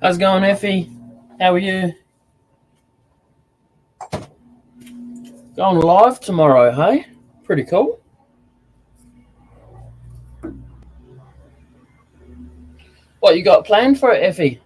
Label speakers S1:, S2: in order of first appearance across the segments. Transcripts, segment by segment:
S1: How's it going, Effie? How are you? Going live tomorrow, hey? Pretty cool. What you got planned for it, Effie?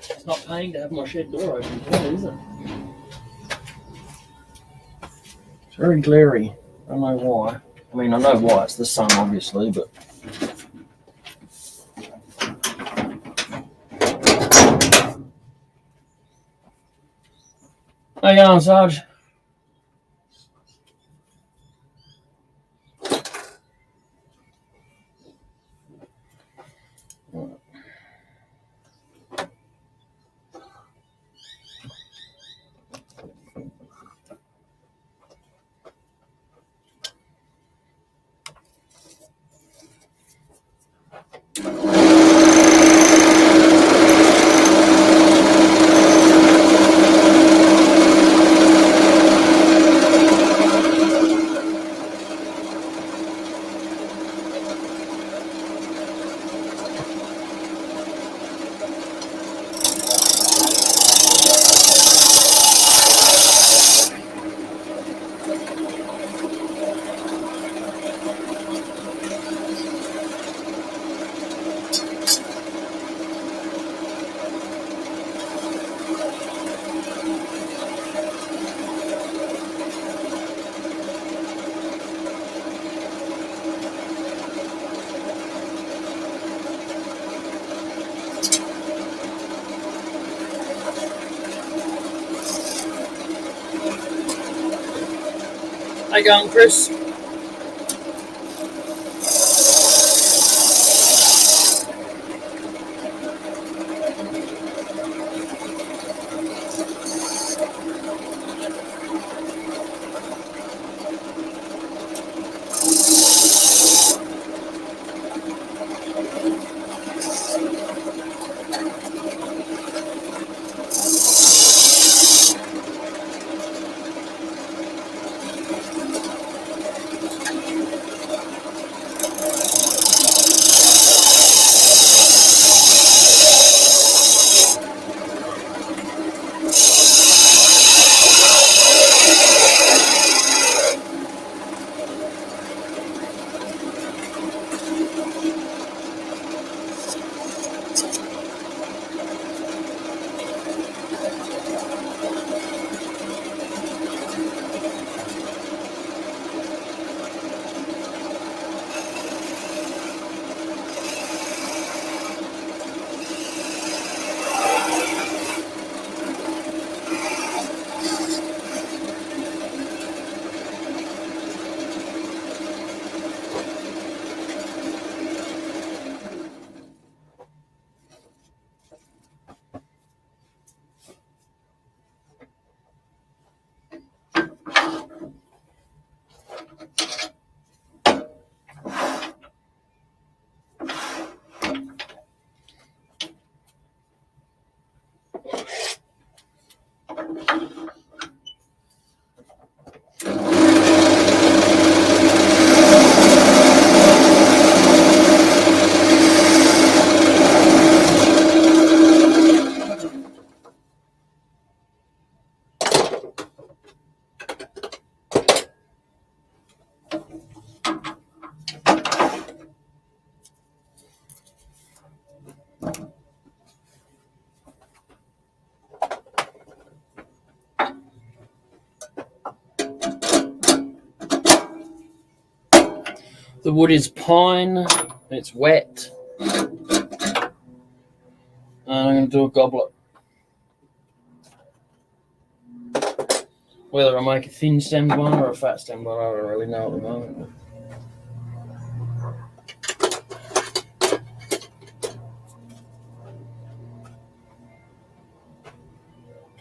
S1: It's not paying to have my shed door open today, is it? It's very glary. I don't know why. I mean, I know why. It's the sun, obviously, but... How you going, Sarge? How you going, Chris? The wood is pine. It's wet. And I'm going to do a goblet. Whether I make a thin stemmed one or a fat stemmed one, I don't really know at the moment.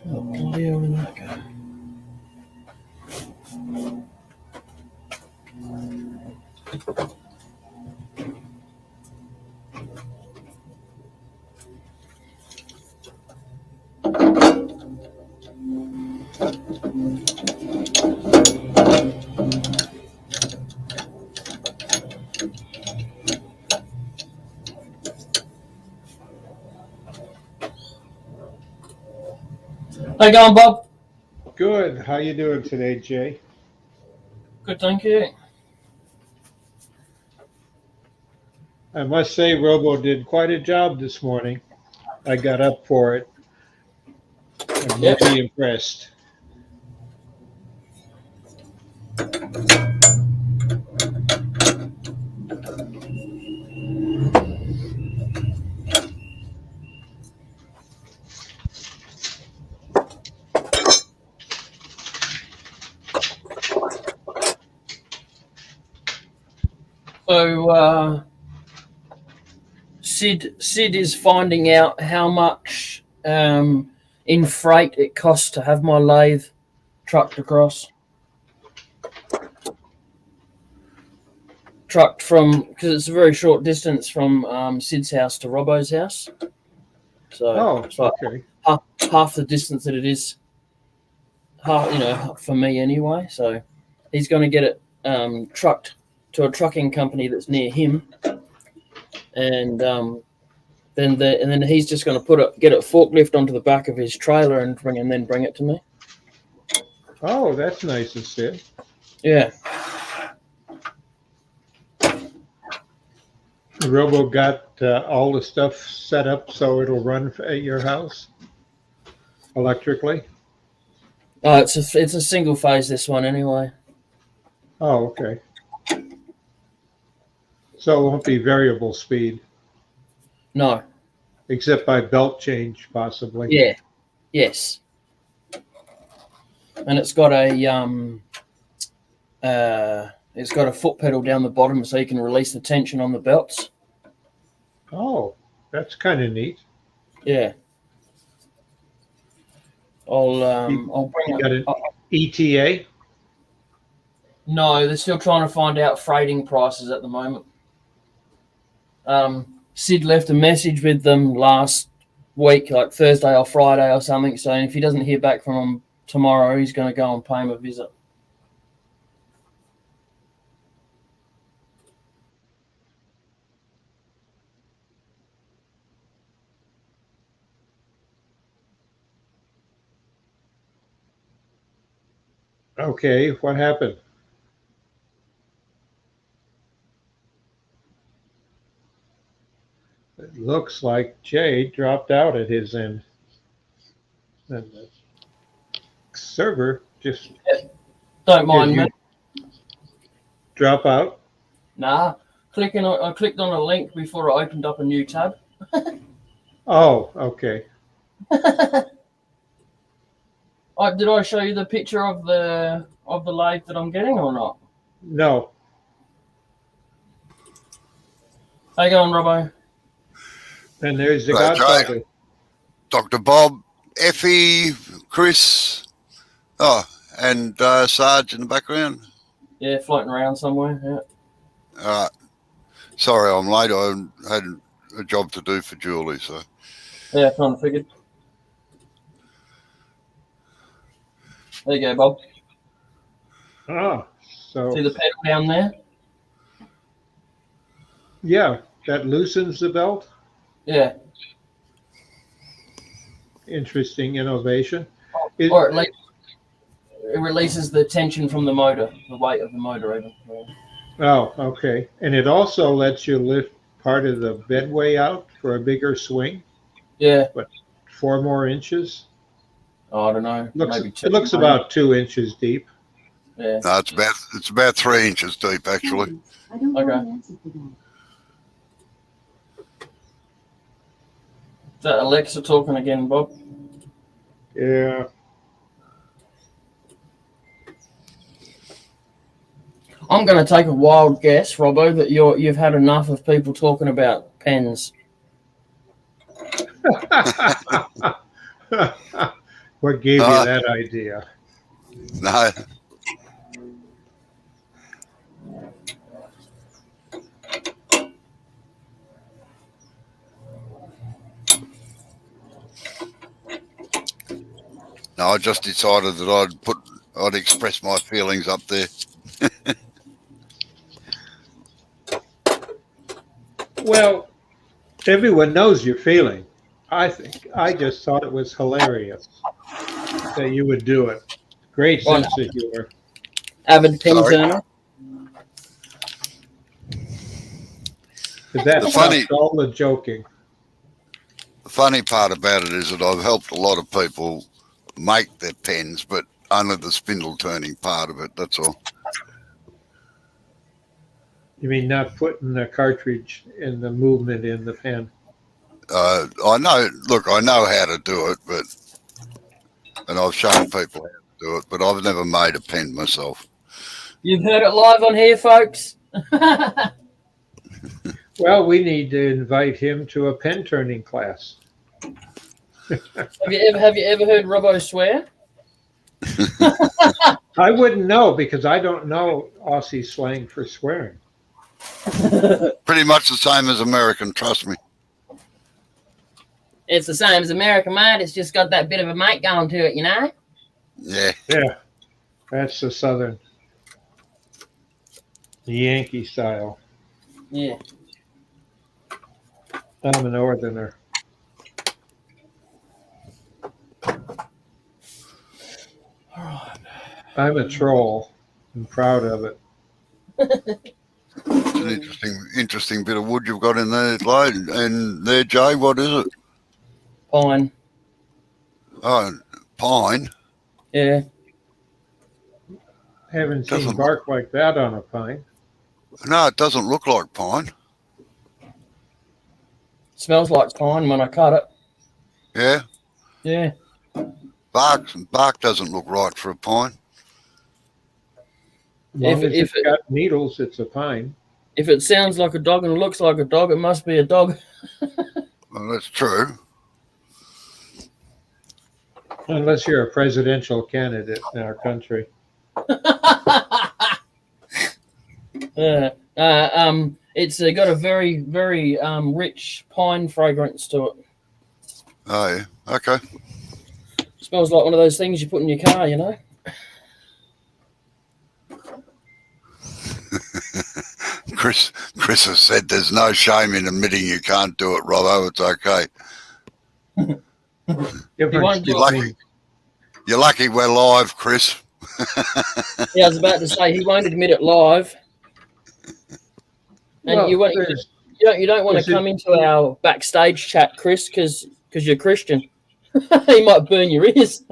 S1: Oh, bloody hell, did that go? How you going, Bob?
S2: Good. How you doing today, Jay?
S1: Good, thank you.
S2: I must say, Robo did quite a job this morning. I got up for it. I'm
S1: Yep.
S2: really impressed.
S1: So, Sid is finding out how much in freight it costs to have my lathe trucked across. Trucked from, because it's a very short distance from Sid's house to Robbo's house. So it's like
S2: okay.
S1: half the distance that it is, for me anyway. So he's going to get it trucked to a trucking company that's near him, and then he's just going to get a forklift onto the back of his trailer and then bring it to me.
S2: Oh, that's nice of Sid.
S1: Yeah.
S2: Robo got all the stuff set up so it'll run at your house electrically.
S1: It's a single phase, this one anyway.
S2: Oh, okay. So it won't be variable speed,
S1: No.
S2: except by belt change, possibly.
S1: Yeah. Yes. And it's got a foot pedal down the bottom so you can release the tension on the belts.
S2: Oh, that's kind of neat.
S1: Yeah. I'll bring
S2: You
S1: it.
S2: got an ETA?
S1: No, they're still trying to find out freighting prices at the moment. Sid left a message with them last week, like Thursday or Friday or something, saying if he doesn't hear back from them tomorrow, he's going to go and pay him a visit.
S2: Okay, what happened? It looks like Jay dropped out at his end. And the server just
S1: Don't mind me.
S2: drop out.
S1: Nah. I clicked on a link before I opened up a new tab.
S2: Oh, okay.
S1: Did I show you the picture of the lathe that I'm getting or not?
S2: No.
S1: How you going, Robbo?
S2: And there's the
S3: Right,
S2: Godfather.
S3: Dr. Bob, Effie, Chris, and Sarge in the background.
S1: Yeah, floating around somewhere. Yeah.
S3: Sorry I'm late. I had a job to do for Julie, so.
S1: Yeah, kind of figured. There you go, Bob.
S2: Oh, so
S1: See the pedal down there?
S2: yeah, that loosens the belt.
S1: Yeah.
S2: Interesting innovation.
S1: Or at least it releases the tension from the motor, the weight of the motor even.
S2: Oh, okay. And it also lets you lift part of the bedway out for a bigger swing.
S1: Yeah.
S2: 4 more inches.
S1: Oh, I don't know. Maybe 2.
S2: It looks about 2 inches deep.
S1: Yeah.
S3: No, it's about 3 inches deep actually.
S4: I don't
S1: Okay.
S4: know an answer for that.
S1: Is that Alexa talking again, Bob?
S2: Yeah.
S1: I'm going to take a wild guess, Robbo, that you've had enough of people talking about pens.
S2: What gave you that idea?
S3: No, no, I just decided that I'd express my feelings up there.
S2: Well, everyone knows your feeling. I just thought it was hilarious that you would do it. Great
S1: Right.
S2: sense of humor.
S1: Avid pen
S3: Sorry.
S1: turner.
S2: But that
S3: The
S2: stops
S3: funny-
S2: all the joking.
S3: The funny part about it is that I've helped a lot of people make their pens, but only the spindle turning part of it. That's all.
S2: You mean not putting the cartridge in the movement in the pen?
S3: I know. Look, I know how to do it, and I've shown people how to do it, but I've never made a pen myself.
S1: You've heard it live on here, folks.
S2: Well, we need to invite him to a pen turning class.
S1: Have you ever heard Robbo swear?
S2: I wouldn't know because I don't know Aussie slang for swearing.
S3: Pretty much the same as American, trust me.
S1: It's the same as American, mate. It's just got that bit of a mate going to it, you know?
S3: Yeah.
S2: Yeah, that's the Southern, the Yankee style.
S1: Yeah.
S2: I'm a Northerner. I'm a troll. I'm proud of it.
S3: It's an interesting bit of wood you've got in there, Lloyd. And there, Jay, what is it?
S1: Pine.
S3: Oh, pine.
S1: Yeah.
S2: Haven't seen
S3: Doesn't-
S2: bark like that on a pine.
S3: No, it doesn't look like pine.
S1: Smells like pine when I cut it.
S3: Yeah,
S1: Yeah.
S3: bark doesn't look right for a pine.
S2: As long
S1: If-
S2: as
S1: if
S2: it's got needles, it's a pine.
S1: If it sounds like a dog and looks like a dog, it must be a dog.
S3: Well, that's true.
S2: Unless you're a presidential candidate in our country.
S1: It's got a very, very rich pine fragrance to it.
S3: Oh, yeah. Okay.
S1: Smells like one of those things you put in your car, you know?
S3: Chris has said there's no shame in admitting you can't do it, Robbo. It's okay.
S2: Difference
S1: do it.
S2: between,
S3: You're lucky we're live, Chris.
S1: Yeah, I was about to say he won't admit it live. And
S2: well,
S1: you
S2: there's-
S1: don't want
S2: there's
S1: to come into our backstage chat, Chris, because you're Christian. He might burn your ears.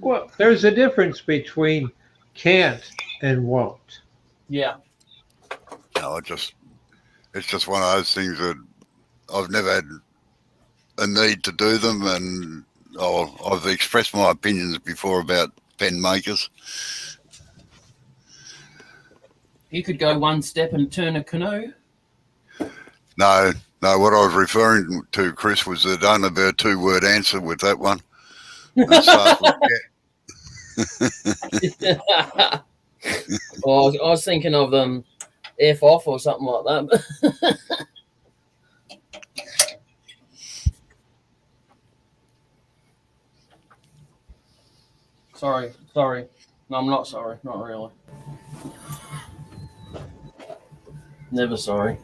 S2: well, there's a difference between can't and won't.
S1: Yeah.
S3: No, it's just one of those things that I've never had a need to do them, and I've expressed my opinions before about pen makers.
S1: You could go one step and turn a canoe.
S3: No, what I was referring to, Chris, was that only be a 2-word answer with that one. It starts with yeah.
S1: Well, I was thinking of F off or something like that. Sorry. No, I'm not sorry. Not really. Never sorry.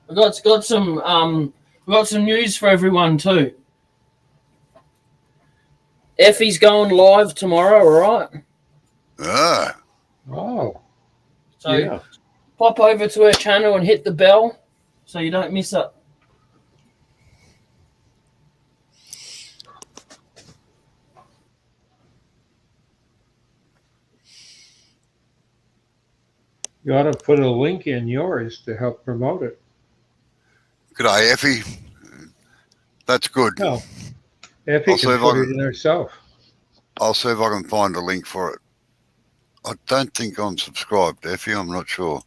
S1: We've got some news for everyone too. Effie's going live tomorrow, all right?
S3: Ah,
S2: Oh,
S1: So
S2: yeah.
S1: pop over to her channel and hit the bell so you don't miss it.
S2: You ought to put a link in yours to help promote it.
S3: G'day, Effie. That's good.
S2: No, Effie can put it in herself.
S3: I'll see if I can find a link for it. I don't think I'm subscribed, Effie. I'm not sure.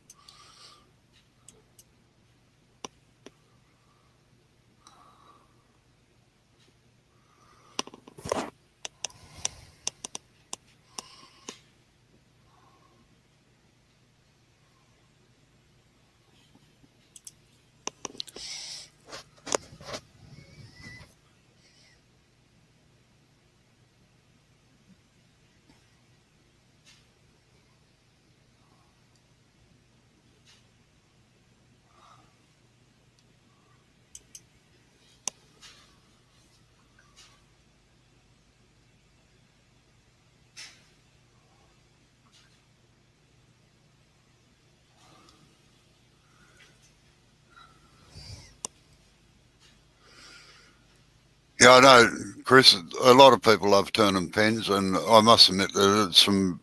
S3: Yeah, I know, Chris, a lot of people love turning pens, and I must admit there's some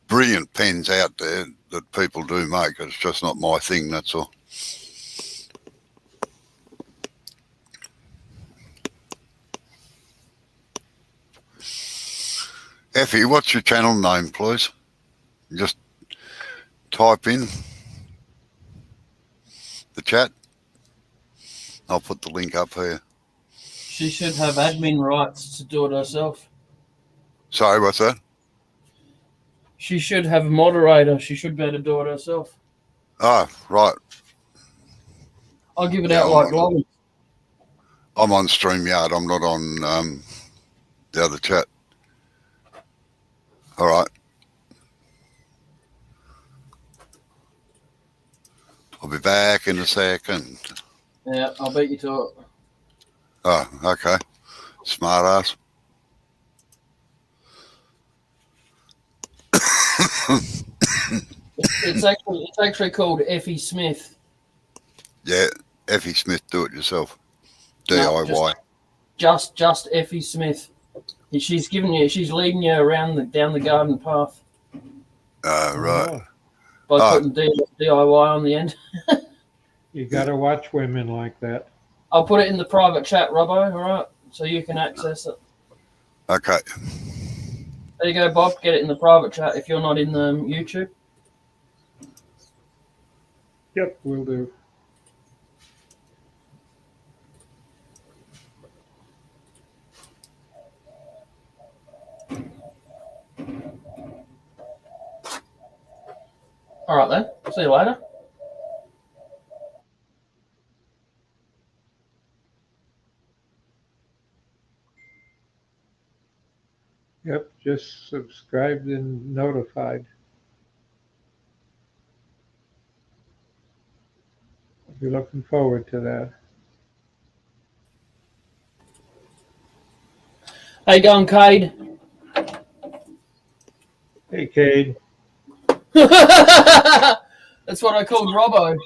S3: brilliant pens out there that people do make. It's just not my thing, that's all. Effie, what's your channel name, please? Just type in the chat. I'll put the link up here.
S1: She should have admin rights to do it herself.
S3: Sorry, what's that?
S1: She should have a moderator. She should be able to do it herself.
S3: Oh, right.
S1: I'll give it out like lollies.
S3: I'm on StreamYard. I'm not on the other chat. All right. I'll be back in a second.
S1: Yeah, I'll beat you to it.
S3: Oh, okay. Smart ass.
S1: It's actually called Effie Smith.
S3: Yeah, Effie Smith, do it yourself.
S1: No,
S3: DIY.
S1: just Effie Smith. She's leading you around down the garden path.
S3: Right.
S1: By putting DIY on the end.
S2: You got to watch women like that.
S1: I'll put it in the private chat, Robbo, all right? So you can access it.
S3: Okay.
S1: There you go, Bob. Get it in the private chat if you're not in the YouTube.
S2: Yep, will do.
S1: All right, then. See you later.
S2: Yep, just subscribed and notified. I'll be looking forward to that.
S1: How you going, Cade?
S2: Hey, Cade.
S1: That's what I called Robbo.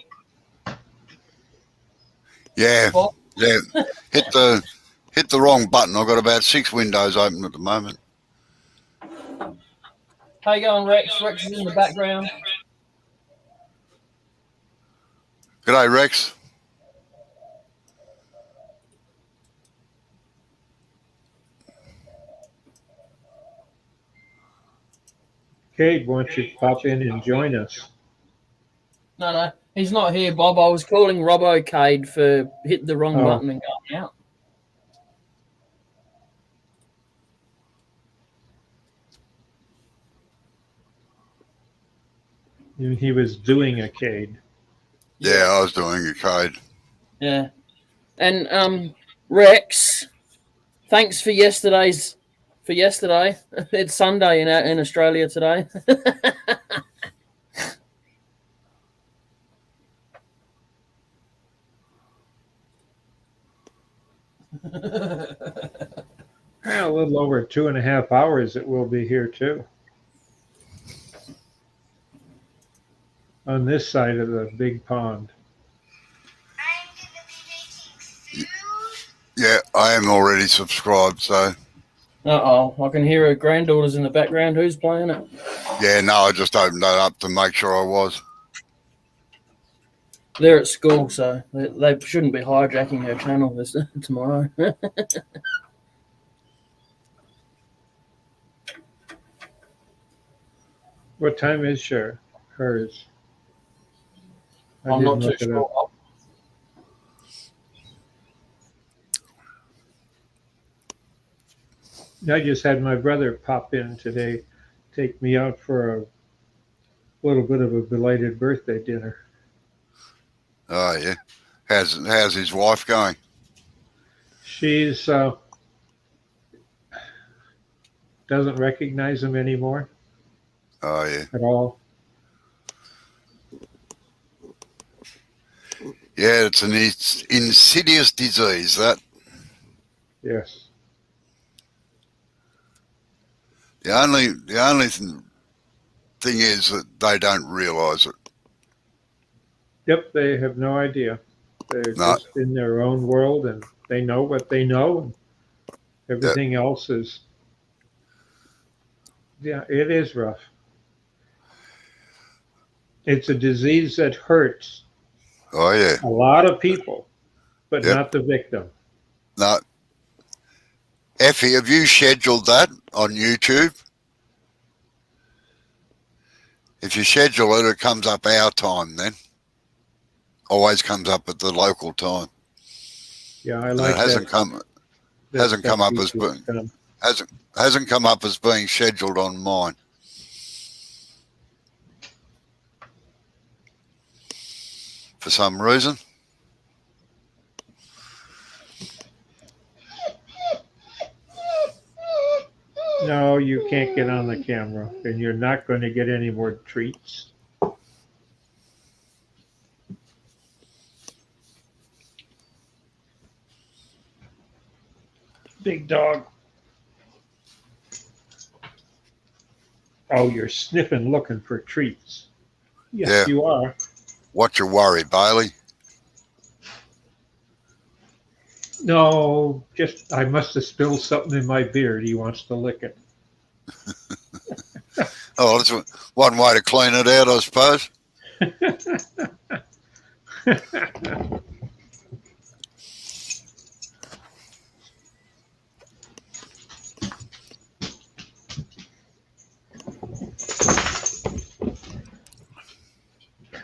S3: Yeah.
S1: Bob?
S3: Yeah. Hit the wrong button. I've got about 6 windows open at the moment.
S1: How you going, Rex? Rex is in the background.
S3: G'day, Rex.
S2: Cade wants you to pop in and join us.
S1: No, he's not here, Bob. I was calling Robbo Cade for hitting the wrong button and going out.
S2: He was doing a Cade.
S3: Yeah, I was doing a code.
S1: Yeah. And Rex, thanks for yesterday. It's Sunday in Australia today.
S2: A little over 2.5 hours it will be here too. On this side of the big pond.
S3: Yeah, I am already subscribed, so.
S1: Uh-oh, I can hear her granddaughters in the background. Who's playing it?
S3: Yeah, no, I just opened that up to make sure I was.
S1: They're at school, so they shouldn't be hijacking her channel this tomorrow.
S2: What time is hers? I
S1: I'm
S2: didn't
S1: not too
S2: look it up.
S1: sure.
S2: I just had my brother pop in today, take me out for a little bit of a belated birthday dinner.
S3: Oh yeah. How's his wife going?
S2: She's doesn't recognize him anymore
S3: Oh yeah.
S2: at all.
S3: Yeah, it's an insidious disease, that.
S2: Yes.
S3: The only thing is that they don't realise it.
S2: Yep, they have no idea. They're
S3: No.
S2: just in their own world, and they know what they know, and everything else is. Yeah, it is rough. It's a disease that hurts
S3: Oh yeah.
S2: a lot of people, but
S3: Yep.
S2: not the victim.
S3: No. Effie, have you scheduled that on YouTube? If you schedule it, it comes up our time then. Always comes up at the local time.
S2: Yeah, I
S3: And
S2: like
S3: it hasn't
S2: that.
S3: come
S2: that
S3: hasn't come
S2: stuff
S3: up as
S2: YouTube's done.
S3: hasn't come up as being scheduled on mine. For some reason.
S2: No, you can't get on the camera, and you're not going to get any more treats. Big dog. Oh, you're sniffing, looking for treats. Yes,
S3: Yeah.
S2: you are.
S3: What's your worry, Bailey?
S2: No, just I must have spilled something in my beard. He wants to lick it.
S3: Oh, that's one way to clean it out, I suppose.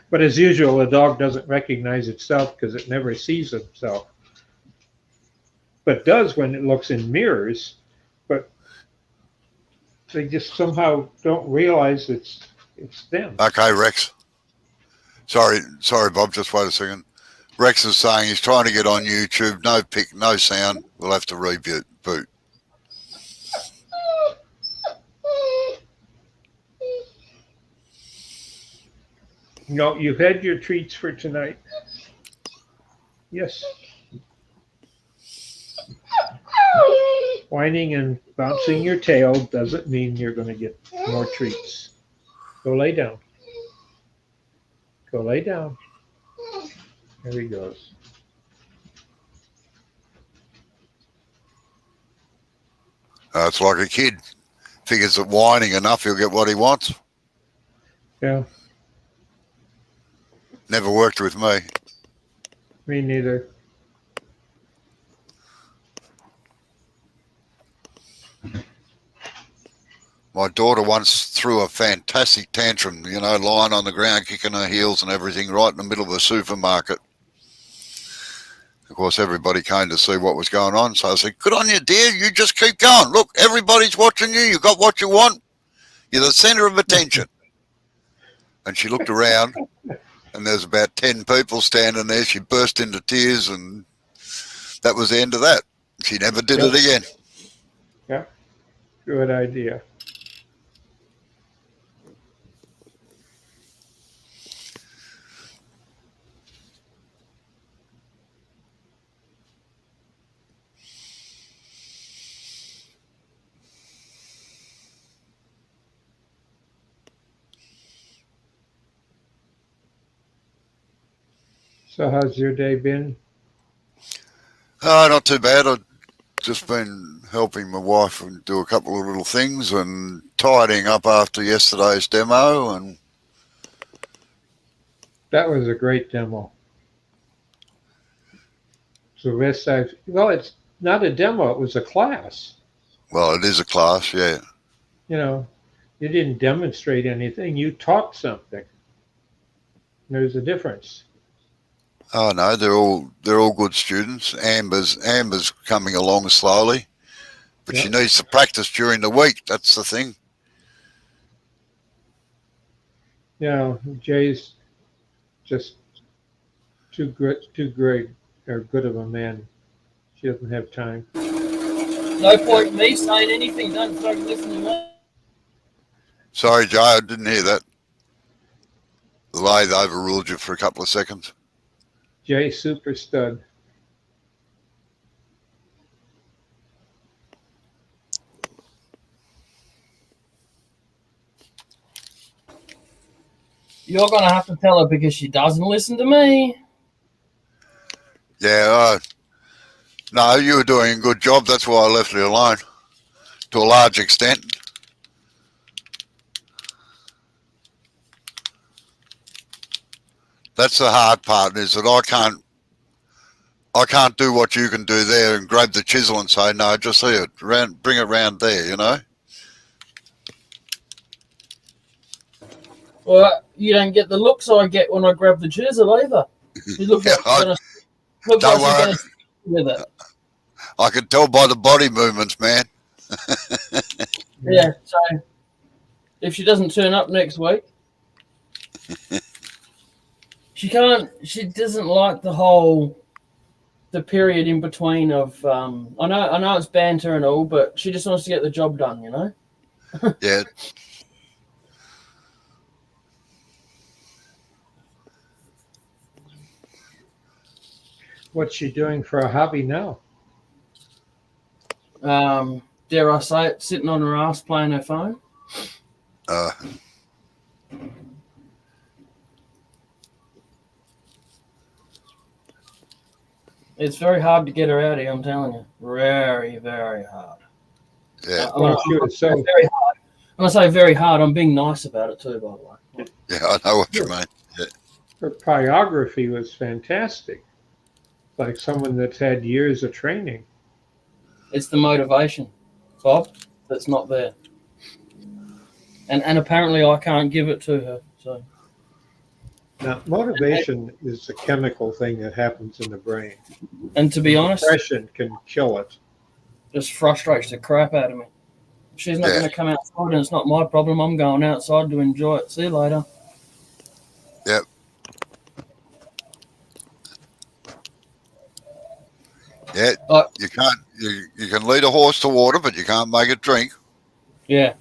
S2: But as usual, the dog doesn't recognize itself because it never sees itself. But does when it looks in mirrors. But they just somehow don't realize it's them.
S3: Okay, Rex. Sorry, Bob. Just wait a second. Rex is saying he's trying to get on YouTube. No pic, no sound. We'll have to reboot. Boot.
S2: No, you've had your treats for tonight. Yes. Whining and bouncing your tail doesn't mean you're going to get more treats. Go lay down. Go lay down. There he goes.
S3: It's like a kid. Figures that whining enough, he'll get what he wants.
S2: Yeah,
S3: Never worked with me.
S2: me neither.
S3: My daughter once threw a fantastic tantrum, lying on the ground, kicking her heels and everything, right in the middle of the supermarket. Of course, everybody came to see what was going on. So I said, good on you, dear. You just keep going. Look, everybody's watching you. You got what you want. You're the center of attention. And she looked around, and there's about 10 people standing there. She burst into tears, and that was the end of that. She never did it again.
S2: Yeah, good idea. So how's your day been?
S3: Oh, not too bad. I just been helping my wife and do a couple of little things and tidying up after yesterday's demo. And
S2: That was a great demo. So well, it's not a demo, it was a class.
S3: well, it is a class, yeah.
S2: You know, you didn't demonstrate anything, you taught something. There's a difference.
S3: Oh no, they're all good students. Amber's coming along slowly, but she
S2: Yep.
S3: needs to practice during the week. That's the thing.
S2: You know, Jay's just too great or good of a man. She doesn't have time.
S1: No point in me saying anything. Don't fucking listen to me.
S3: Sorry, Joe, I didn't hear that. The lathe overruled you for a couple of seconds.
S2: Jay super stud.
S1: You're gonna have to tell her because she doesn't listen to me.
S3: Yeah, no, you were doing a good job. That's why I left you alone to a large extent. That's the hard part, is that I can't do what you can do there and grab the chisel and say, no, just see it, bring it round there, you know?
S1: Well, you don't get the looks I get when I grab the chisel either. You look
S3: Yeah,
S1: like she's
S3: don't worry.
S1: gonna with it.
S3: I can tell by the body movements, man.
S1: Yeah, so if she doesn't turn up next week, she doesn't like the period in between of I know it's banter and all, but she just wants to get the job done, you know?
S3: Yeah.
S2: What's she doing for a hobby now?
S1: Dare I say it, sitting on her ass playing her phone.
S3: Uh,
S1: It's very hard to get her out of here, I'm telling you. Very, very hard.
S3: yeah.
S2: Well, she was so
S1: Very hard. When I say very hard, I'm being nice about it too, by the way.
S3: Yeah, I know what you mean.
S2: her choreography was fantastic. Like someone that's had years of training.
S1: It's the motivation, Bob, that's not there. And apparently I can't give it to her. So
S2: Now, motivation is a chemical thing that happens in the brain.
S1: and to be honest,
S2: Depression can kill it.
S1: just frustrates the crap out of me. She's not
S3: Yeah.
S1: going to come outside, and it's not my problem. I'm going outside to enjoy it. See you later.
S3: Yep. Yeah, you can't. You can lead a horse to water, but you can't make it drink.
S1: Yeah.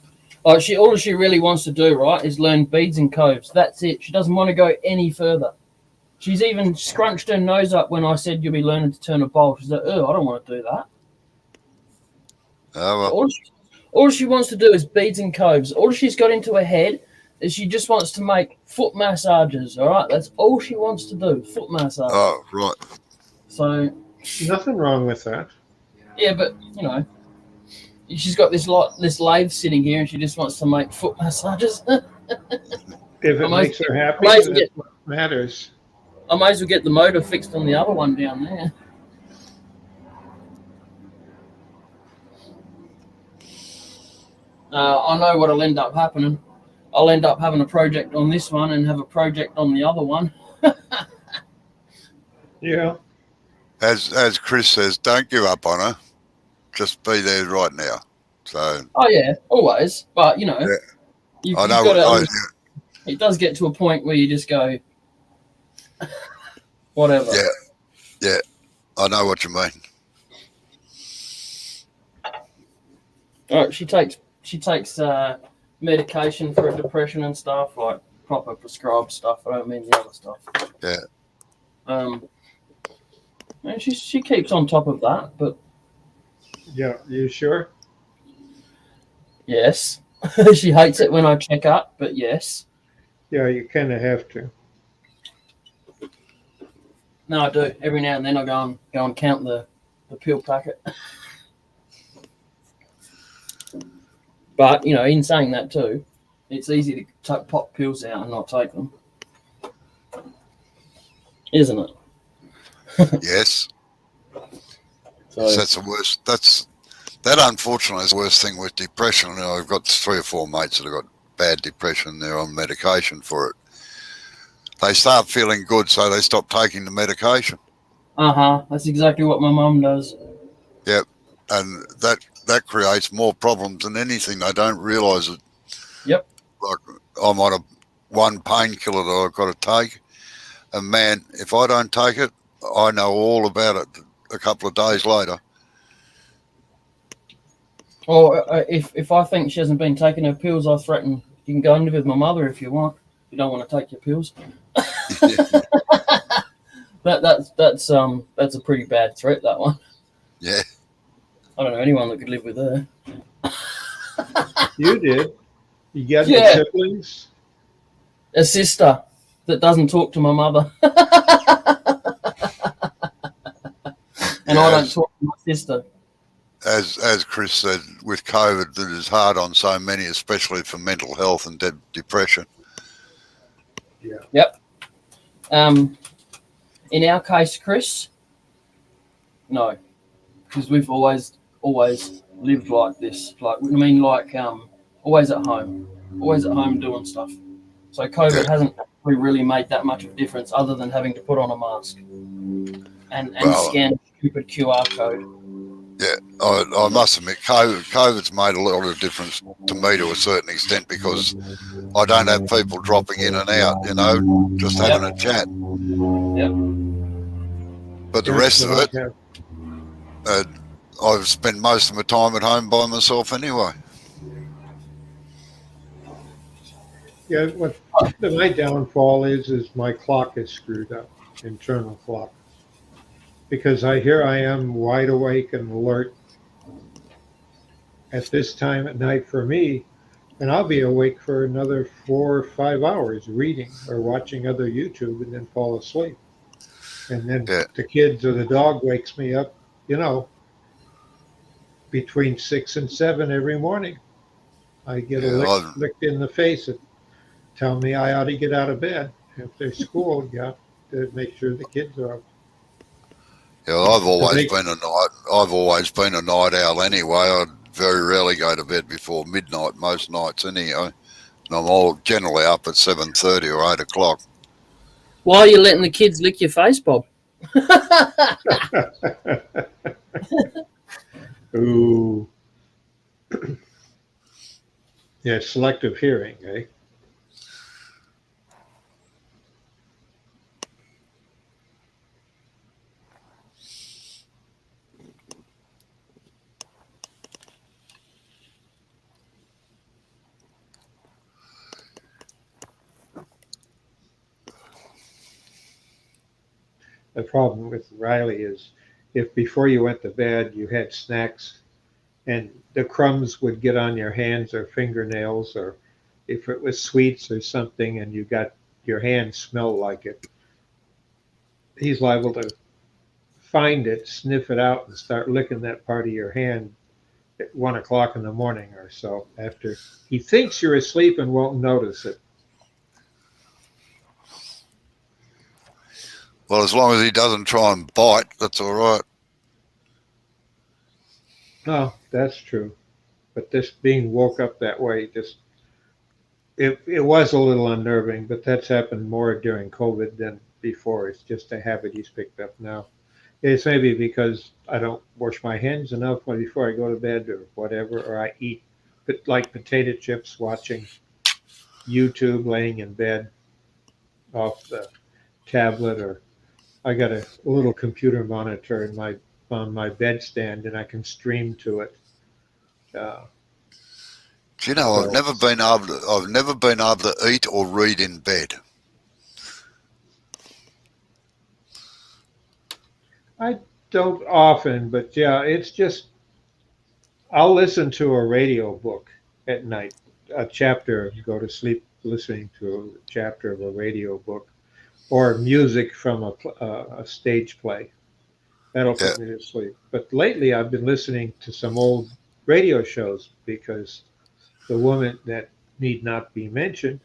S1: All she really wants to do, right, is learn beads and coves. That's it. She doesn't want to go any further. She's even scrunched her nose up when I said you'll be learning to turn a bowl. She's like, oh, I don't want to do that.
S3: Oh, well,
S1: All she wants to do is beads and coves. All she's got into her head is she just wants to make foot massages, all right? That's all she wants to do, foot massage.
S3: oh, right.
S1: So,
S2: Nothing wrong with that.
S1: yeah, but, you know, she's got this lathe sitting here and she just wants to make foot massages.
S2: If it makes her happy,
S1: might as well
S2: that's what matters.
S1: I may as well get the motor fixed on the other one down there. I know what'll end up happening. I'll end up having a project on this one and have a project on the other one.
S2: Yeah.
S3: As Chris says, don't give up on her. Just be there right now. So
S1: Oh yeah, always. But you know,
S3: Yeah.
S1: you've
S3: I know.
S1: got to. It does get to a point where you just go, whatever.
S3: Yeah, I know what you mean.
S1: All right, she takes medication for depression and stuff, like proper prescribed stuff. I don't mean the other stuff.
S3: Yeah.
S1: And she keeps on top of that, but
S2: Yeah. You sure?
S1: yes, she hates it when I check up, but yes,
S2: Yeah, you kind of have to.
S1: no, I do. Every now and then I go and count the pill packet. But in saying that too, it's easy to pop pills out and not take them, isn't it?
S3: Yes.
S1: So
S3: That's the worst. That unfortunately is the worst thing with depression. I've got 3 or 4 mates that have got bad depression. They're on medication for it. They start feeling good, so they stop taking the medication.
S1: that's exactly what my mum does.
S3: Yep. And that creates more problems than anything. They don't realise it.
S1: Yep.
S3: Like, I'm on one painkiller that I've got to take. And man, if I don't take it, I know all about it a couple of days later.
S1: Or if I think she hasn't been taking her pills, I threaten, you can go and live with my mother if you want. You don't want to take your pills. That's a pretty bad threat, that one.
S3: Yeah.
S1: I don't know anyone that could live with her.
S2: You did. You got any
S1: Yeah.
S2: siblings?
S1: A sister that doesn't talk to my mother. And I don't talk to my sister.
S3: As Chris said, with COVID, that is hard on so many, especially for mental health and depression.
S2: Yeah.
S1: Yep. In our case, Chris, no, because we've always lived like this. Always at home doing stuff. So COVID hasn't really made that much of a difference, other than having to put on a mask and scan a stupid QR code.
S3: Yeah, I must admit, COVID's made a lot of difference to me to a certain extent, because I don't have people dropping in and out, just having a chat.
S1: Yep.
S3: But the rest of it, I've spent most of my time at home by myself anyway.
S2: Yeah, what my downfall is my clock is screwed up, internal clock. Because here I am wide awake and alert at this time at night for me, and I'll be awake for another 4 or 5 hours reading or watching other YouTube and then fall asleep. And then the kids or the dog wakes me up, between 6 and 7 every morning. I get a licked in the face and tell me I ought to get out of bed. If there's school, you have to make sure the kids are up.
S3: Yeah, I've always been a night owl anyway. I very rarely go to bed before midnight most nights anyway. And I'm all generally up at 7:30 or 8 o'clock.
S1: Why are you letting the kids lick your face, Bob?
S2: Ooh. Yeah, selective hearing, eh? The problem with Riley is if before you went to bed you had snacks and the crumbs would get on your hands or fingernails, or if it was sweets or something and you got your hands smell like it, he's liable to find it, sniff it out, and start licking that part of your hand at 1 o'clock in the morning or so, after he thinks you're asleep and won't notice it.
S3: Well, as long as he doesn't try and bite, that's all right.
S2: No, that's true. But this being woke up that way, it was a little unnerving, but that's happened more during COVID than before. It's just a habit he's picked up now. It's maybe because I don't wash my hands enough before I go to bed or whatever, or I eat like potato chips watching YouTube laying in bed off the tablet, or I got a little computer monitor on my bedstand and I can stream to it.
S3: Do you know, I've never been able to eat or read in bed.
S2: I don't often, but yeah, it's just I'll listen to a radio book at night, go to sleep listening to a chapter of a radio book, or music from a stage play. That'll put me to sleep. But lately I've been listening to some old radio shows because the woman that need not be mentioned,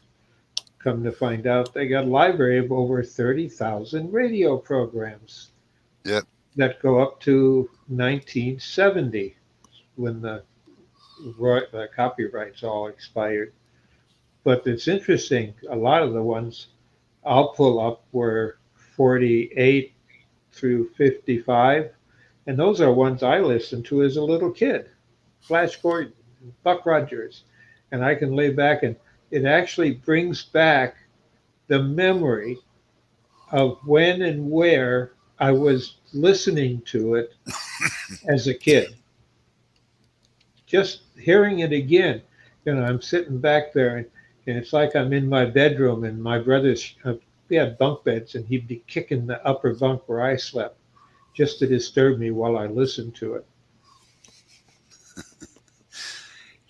S2: come to find out they got a library of over 30,000 radio programs
S3: Yep.
S2: that go up to 1970 when the copyrights all expired. But it's interesting, a lot of the ones I'll pull up were 48 through 55, and those are ones I listened to as a little kid. Flash Gordon, Buck Rogers, and I can lay back and it actually brings back the memory of when and where I was listening to it as a kid. Just hearing it again, I'm sitting back there and it's like I'm in my bedroom and my brothers, we had bunk beds and he'd be kicking the upper bunk where I slept just to disturb me while I listened to it.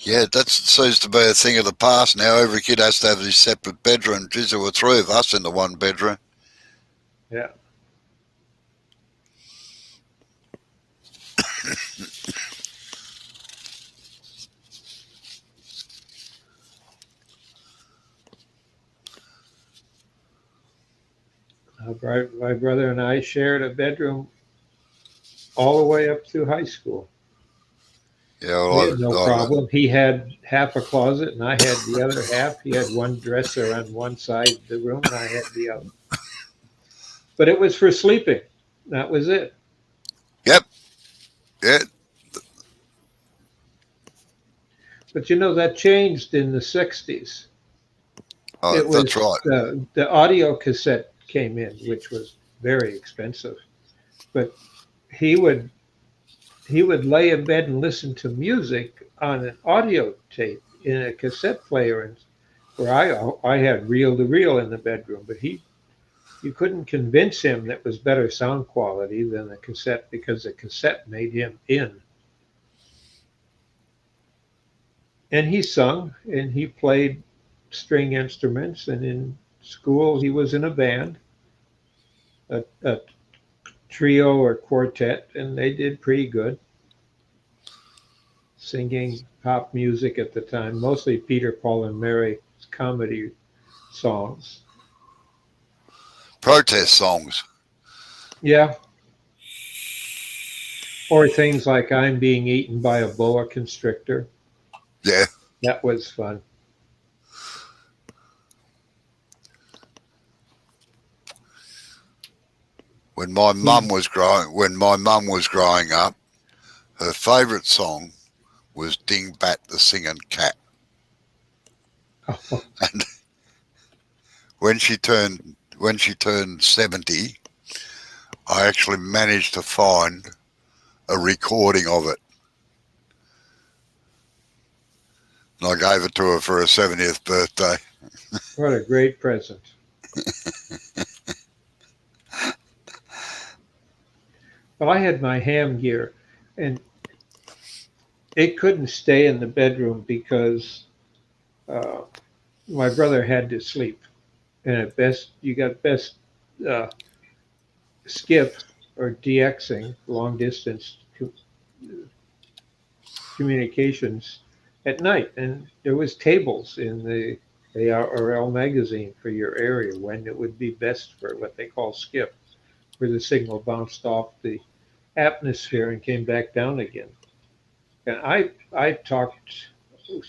S3: Yeah, that seems to be a thing of the past now. Every kid has to have his separate bedroom. Geez, there were three of us in the one bedroom.
S2: Yeah. My brother and I shared a bedroom all the way up through high school.
S3: Yeah, well,
S2: We had no problem. He had half a closet and I had the other half. He had one dresser on one side of the room and I had the other. But it was for sleeping. That was it.
S3: Yep. Yeah.
S2: But that changed in the 60s.
S3: Oh,
S2: It was
S3: that's right.
S2: the audio cassette came in, which was very expensive. But he would lay in bed and listen to music on an audio tape in a cassette player, and where I had reel to reel in the bedroom. But you couldn't convince him that was better sound quality than the cassette because the cassette made him in. And he sung and he played string instruments, and in school he was in a band, a trio or quartet, and they did pretty good. Singing pop music at the time, mostly Peter, Paul, and Mary comedy songs.
S3: Protest songs.
S2: Yeah. Or things like I'm being eaten by a boa constrictor.
S3: Yeah.
S2: That was fun.
S3: When my mum was growing up, her favourite song was Dingbat the Singing Cat.
S2: Oh,
S3: And when she turned 70, I actually managed to find a recording of it. And I gave it to her for her 70th birthday.
S2: what a great present. Well, I had my ham gear, and it couldn't stay in the bedroom because my brother had to sleep. And at best, you got best skip or DXing, long distance communications at night. And there was tables in the ARL magazine for your area when it would be best for what they call skip, where the signal bounced off the atmosphere and came back down again. And I talked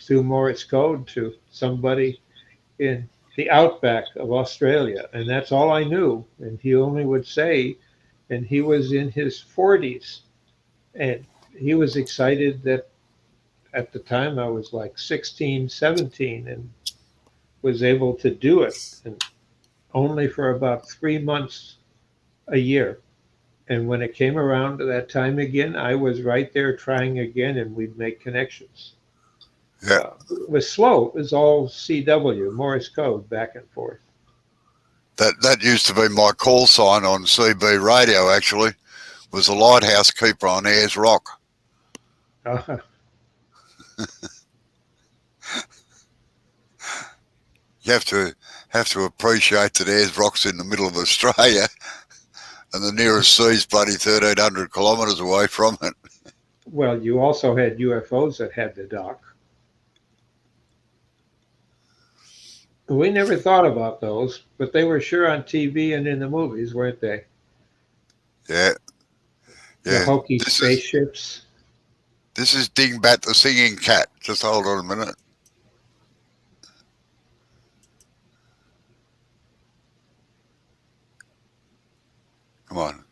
S2: through Morse code to somebody in the outback of Australia, and that's all I knew. And he only would say, and he was in his 40s, and he was excited that at the time I was like 16, 17, and was able to do it, and only for about 3 months a year. And when it came around to that time again, I was right there trying again, and we'd make connections.
S3: Yeah.
S2: It was slow. It was all CW, Morse code, back and forth.
S3: That used to be my call sign on CB radio, actually, was the lighthouse keeper on Ayers Rock.
S2: Uh,
S3: You have to appreciate that Ayers Rock's in the middle of Australia, and the nearest sea's bloody 1,300 kilometres away from it.
S2: well, you also had UFOs that had to dock. We never thought about those, but they were sure on TV and in the movies, weren't they?
S3: Yeah,
S2: The
S3: yeah.
S2: hokey
S3: This is
S2: spaceships.
S3: this is Dingbat the singing cat. Just hold on a minute. Come on.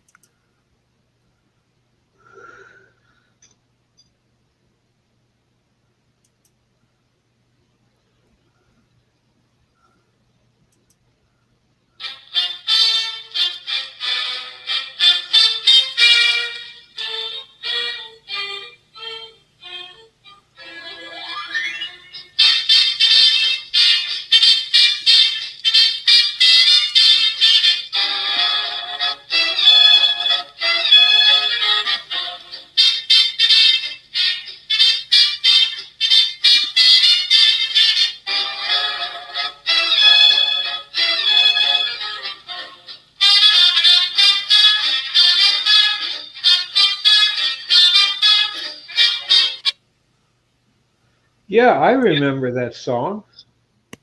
S2: Yeah, I remember that song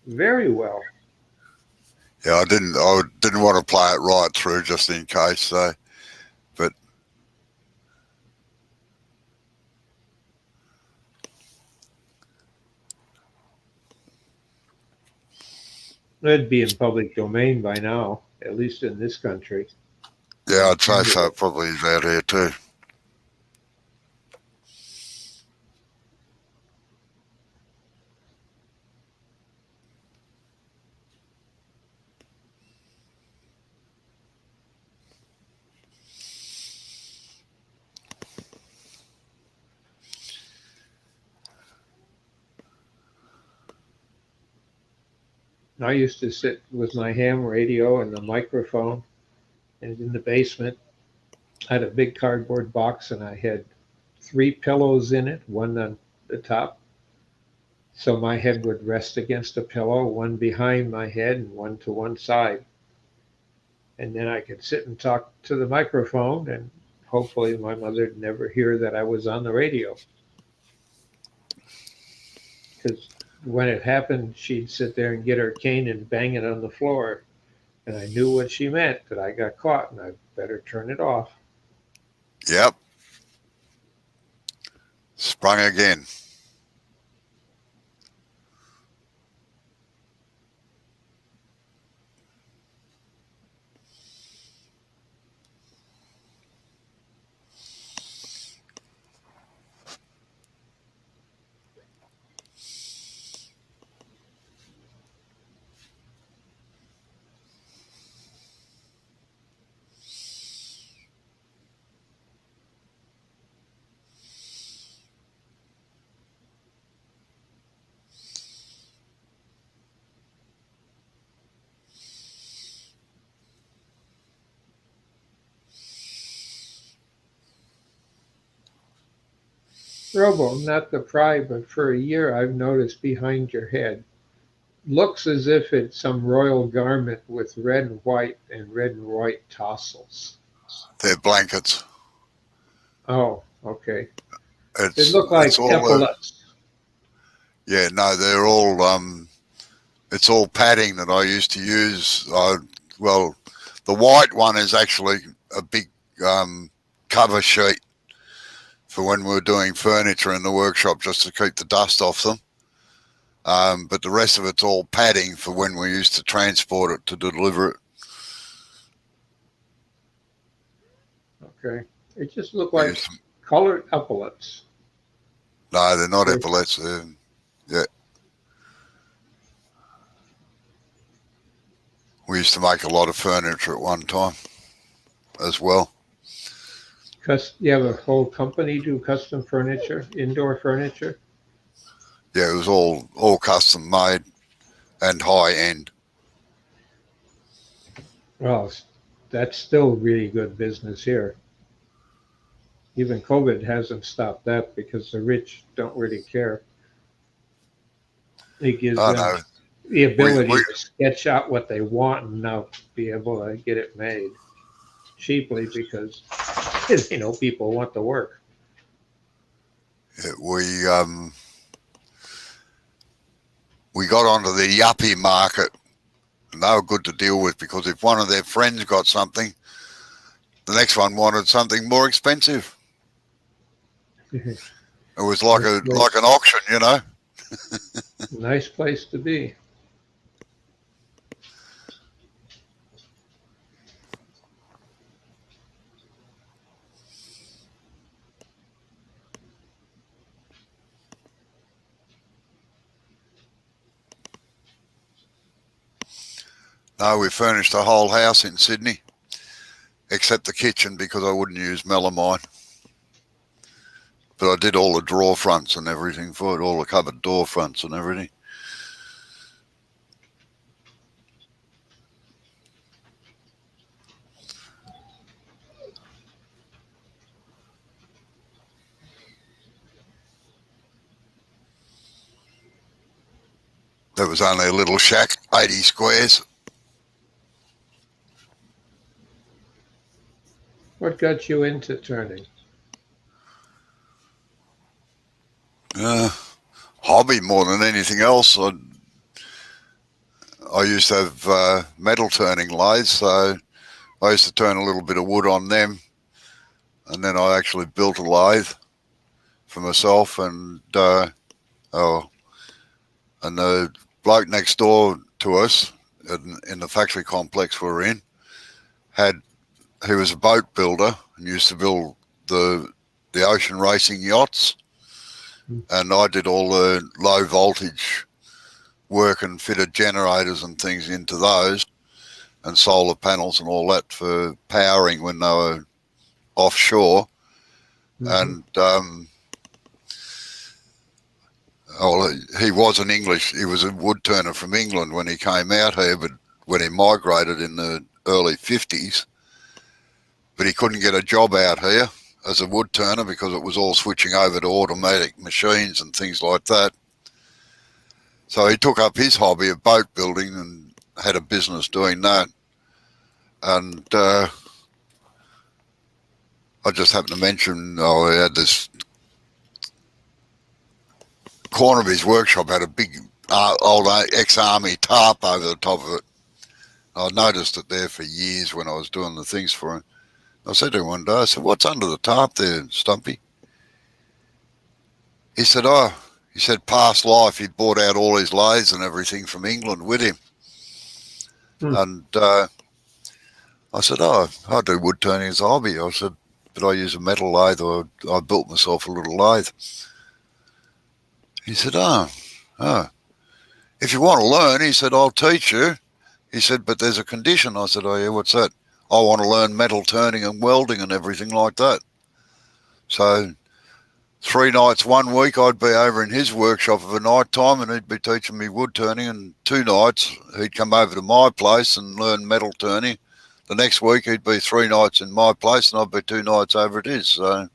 S2: very well.
S3: Yeah, I didn't want to play it right through just in case. So, but
S2: It'd be in public domain by now, at least in this country.
S3: yeah, I'd say so. It probably is out here too.
S2: I used to sit with my ham radio and the microphone, and in the basement, I had a big cardboard box, and I had three pillows in it, one on the top. So my head would rest against a pillow, one behind my head and one to one side. And then I could sit and talk to the microphone, and hopefully my mother'd never hear that I was on the radio. Because when it happened, she'd sit there and get her cane and bang it on the floor. And I knew what she meant, that I got caught and I better turn it off.
S3: Yep, sprung again.
S2: Robo, not to pry, but for a year I've noticed behind your head. Looks as if it's some royal garment with red and white tassels.
S3: They're blankets.
S2: Oh, okay. They
S3: It's
S2: look like
S3: it's all
S2: epaulets.
S3: yeah. No, they're all it's all padding that I used to use. Well, the white one is actually a big cover sheet for when we were doing furniture in the workshop, just to keep the dust off them. But the rest of it's all padding for when we used to transport it to deliver it.
S2: Okay. They just look
S3: We
S2: like
S3: used to,
S2: colored epaulets.
S3: no, they're not
S2: They're-
S3: epaulets. Yeah, we used to make a lot of furniture at one time as well.
S2: You have a whole company do custom furniture, indoor furniture?
S3: Yeah, it was all custom made and high end.
S2: Well, that's still really good business here. Even COVID hasn't stopped that because the rich don't really care. It gives
S3: I
S2: them
S3: know.
S2: the ability
S3: We
S2: to sketch out what they want and now be able to get it made cheaply because people want the work.
S3: we we got onto the yuppie market, and they were good to deal with because if one of their friends got something, the next one wanted something more expensive. It was like an auction, you know.
S2: Nice place to be.
S3: No, we furnished the whole house in Sydney, except the kitchen because I wouldn't use melamine. But I did all the drawer fronts and everything for it, all the cupboard door fronts and everything. There was only a little shack, 80 squares.
S2: What got you into turning?
S3: Hobby more than anything else. I used to have metal turning lathes, so I used to turn a little bit of wood on them, and then I actually built a lathe for myself. And the bloke next door to us in the factory complex we're in he was a boat builder and used to build the ocean racing yachts. And I did all the low voltage work and fitted generators and things into those and solar panels and all that for powering when they were offshore. And he was he was a wood turner from England when he came out here, but when he migrated in the early 50s, but he couldn't get a job out here as a wood turner because it was all switching over to automatic machines and things like that. So he took up his hobby of boat building and had a business doing that. And I just happened to mention, he had this corner of his workshop had a big old ex-army tarp over the top of it. I noticed it there for years when I was doing the things for him. I said to him one day, I said, "What's under the tarp there, Stumpy?" He said, past life, he bought out all his lathes and everything from England with him. And I said, I do wood turning as a hobby. I said, but I use a metal lathe, or I built myself a little lathe. He said, if you want to learn, he said, I'll teach you. He said, but there's a condition. I said, oh yeah, what's that? I want to learn metal turning and welding and everything like that. So 3 nights, 1 week, I'd be over in his workshop of a night time and he'd be teaching me wood turning, and 2 nights he'd come over to my place and learn metal turning. The next week he'd be 3 nights in my place and I'd be 2 nights over at his. So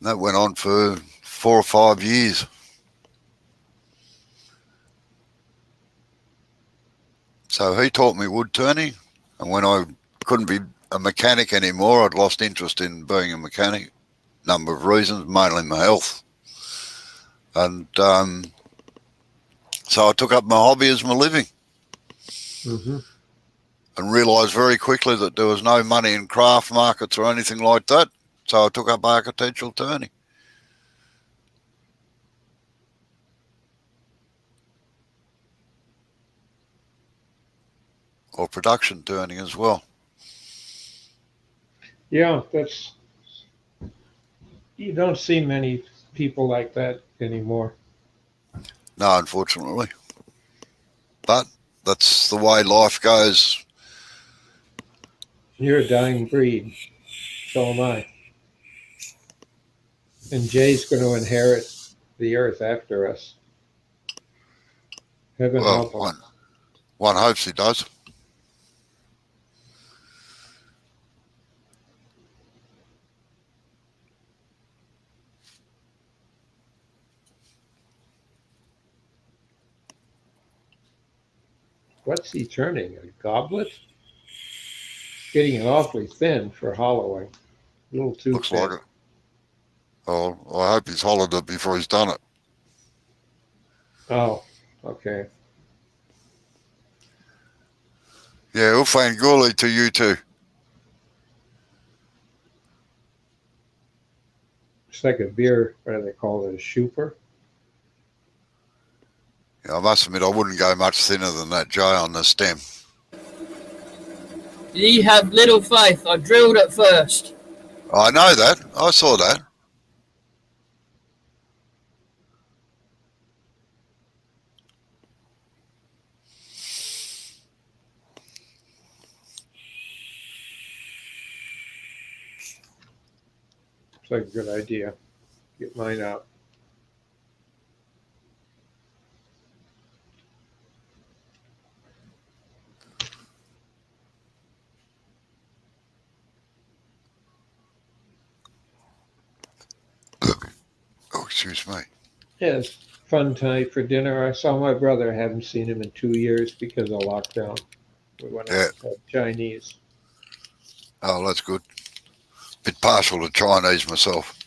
S3: that went on for 4 or 5 years. So he taught me wood turning, and when I couldn't be a mechanic anymore, I'd lost interest in being a mechanic. Number of reasons, mainly my health. And so I took up my hobby as my living. And realised very quickly that there was no money in craft markets or anything like that. So I took up architectural turning. Or production turning as well.
S2: Yeah, you don't see many people like that anymore.
S3: No, unfortunately. But that's the way life goes.
S2: You're a dying breed. So am I. And Jay's going to inherit the earth after us. Heaven help him.
S3: One hopes he does.
S2: What's he turning? A goblet? Getting awfully thin for hollowing. A little too
S3: Looks
S2: thin.
S3: like it. Oh, I hope he's hollowed it before he's done it.
S2: Oh, okay.
S3: Yeah, Ufane Guli to you too.
S2: It's like a beer. What do they call it? A schuper?
S3: Yeah, I must admit, I wouldn't go much thinner than that J on the stem.
S1: Ye have little faith. I drilled it first.
S3: I know that. I saw that.
S2: It's like a good idea. Get mine out.
S3: Oh, excuse me.
S2: Yeah, it's fun tonight for dinner. I saw my brother. I haven't seen him in 2 years because of lockdown. We went out
S3: Yeah.
S2: and had Chinese.
S3: Oh, that's good. Bit partial to Chinese myself.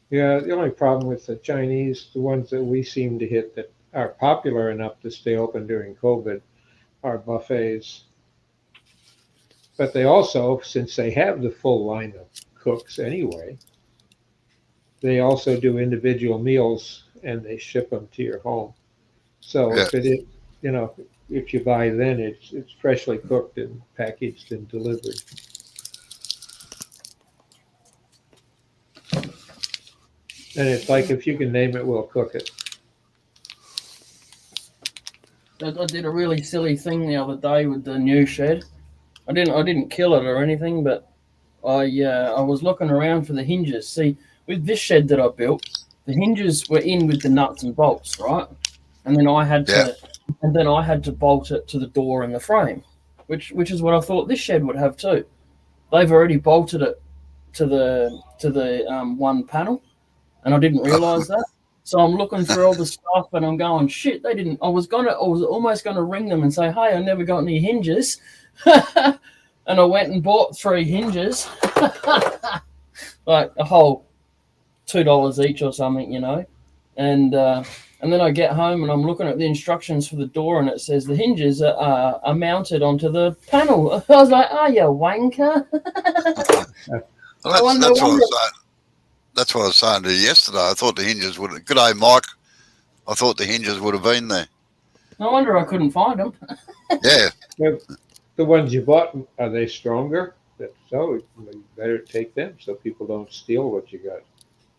S2: Yeah, the only problem with the Chinese, the ones that we seem to hit that are popular enough to stay open during COVID, are buffets. But they also, since they have the full line of cooks anyway, they also do individual meals and they ship them to your home. So
S3: Yeah.
S2: if it is, you know, if you buy then, it's freshly cooked and packaged and delivered. And it's like if you can name it, we'll cook it.
S1: I did a really silly thing the other day with the new shed. I didn't kill it or anything, but I was looking around for the hinges. See, with this shed that I built, the hinges were in with the nuts and bolts, right? And then I had
S3: Yeah.
S1: to bolt it to the door and the frame, which is what I thought this shed would have too. They've already bolted it to the one panel, and I didn't realize that. So I'm looking through all the stuff, and I'm going, shit, they didn't. I was almost gonna ring them and say, hey, I never got any hinges, and I went and bought 3 hinges, like a whole $2 each or something, and then I get home and I'm looking at the instructions for the door, and it says the hinges are mounted onto the panel. I was like, "Oh, you wanker!"
S3: Well,
S1: I wonder.
S3: that's what I was saying. That's what I was saying to you yesterday. I thought the hinges would. Good day, Mike. I thought the hinges would have been there.
S1: No wonder I couldn't find them.
S3: Yeah.
S2: The ones you bought, are they stronger? So you better take them so people don't steal what you got.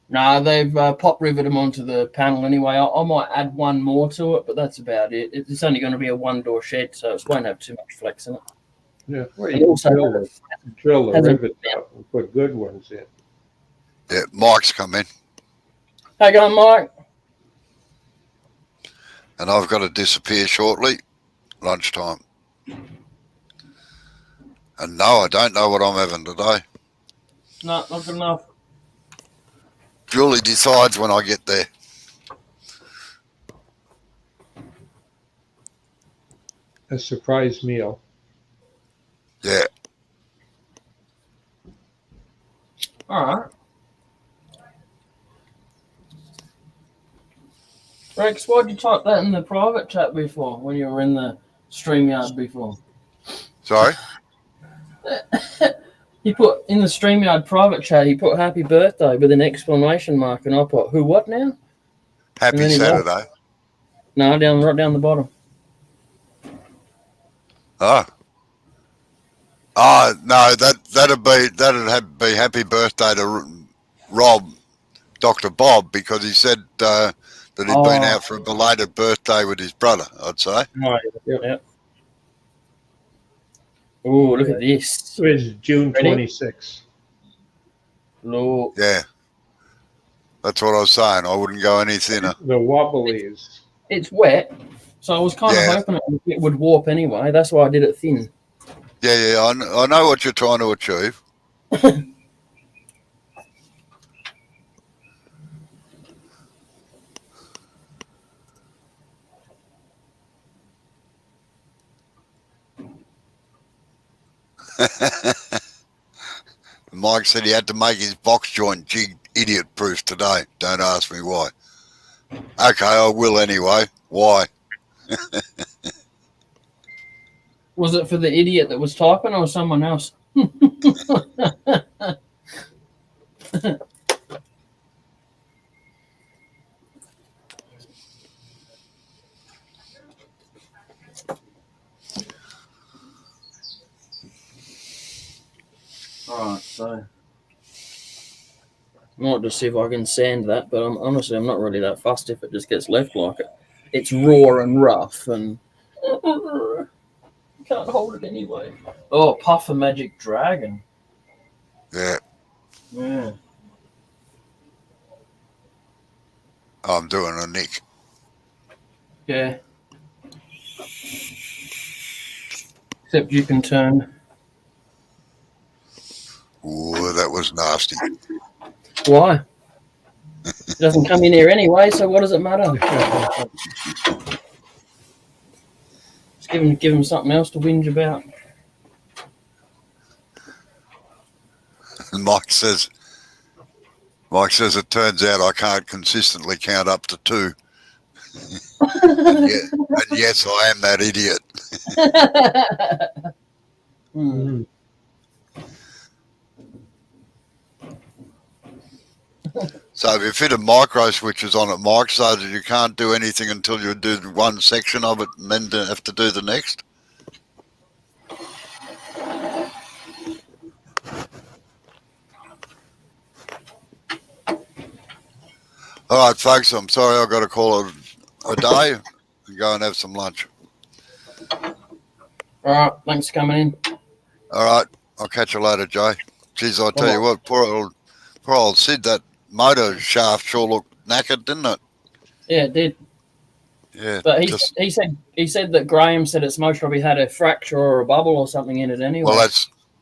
S1: No, they've pop riveted them onto the panel anyway. I might add one more to it, but that's about it. It's only going to be a 1-door shed, so it won't have too much flex in it.
S2: Yeah, well,
S1: And
S2: you
S1: also,
S2: can drill the
S1: has a-
S2: rivets out and put good ones in.
S3: Yeah. Mike's come in,
S1: How you going, Mike?
S3: and I've got to disappear shortly. Lunchtime. And no, I don't know what I'm having today.
S1: No, not good enough.
S3: Julie decides when I get there.
S2: A surprise meal.
S3: Yeah.
S1: All right. Rex, why'd you type that in the private chat before when you were in the StreamYard before?
S3: Sorry.
S1: He put in the StreamYard private chat, he put happy birthday with an exclamation mark, and I put, who, what now?
S3: Happy
S1: then he
S3: Saturday.
S1: No, right down the bottom.
S3: Oh. Oh no, that'd be happy birthday to Rob, Dr. Bob, because he said that he'd been out for a belated birthday with his brother. I'd say.
S1: Right. Yep. Oh, look at this.
S2: It's June
S1: Ready?
S2: 26th.
S1: Look.
S3: Yeah. That's what I was saying. I wouldn't go any thinner.
S2: The Wobblies.
S1: It's wet, so I was kind of hoping it would warp anyway. That's why I did it thin.
S3: Yeah. I know what you're trying to achieve. Mike said he had to make his box joint jig idiot-proof today. Don't ask me why. Okay, I will anyway. Why?
S1: Was it for the idiot that was typing or someone else? Alright, so I might just see if I can sand that, but honestly I'm not really that fussed if it just gets left like it. It's raw and rough and can't hold it anyway. Oh, Puff a Magic Dragon.
S3: Yeah,
S1: Yeah.
S3: I'm doing a nick.
S1: Yeah. Except you can turn.
S3: Ooh, that was nasty.
S1: Why? It doesn't come in here anyway, so what does it matter? Just give him something else to whinge about.
S3: And Mike says it turns out I can't consistently count up to 2. and yes, I am that idiot.
S1: Hmm.
S3: So if you fit a micro switches on it, Mike, so that you can't do anything until you do one section of it and then have to do the next. All right, folks, I'm sorry I've got to call it a day and go and have some lunch.
S1: All right, thanks for coming in.
S3: All right, I'll catch you later, Jay. Geez, I tell you what, poor old Sid, that motor shaft sure looked knackered, didn't it?
S1: Yeah, it did.
S3: Yeah.
S1: But he said that Graham said it's most probably had a fracture or a bubble or something in it anyway.
S3: Well,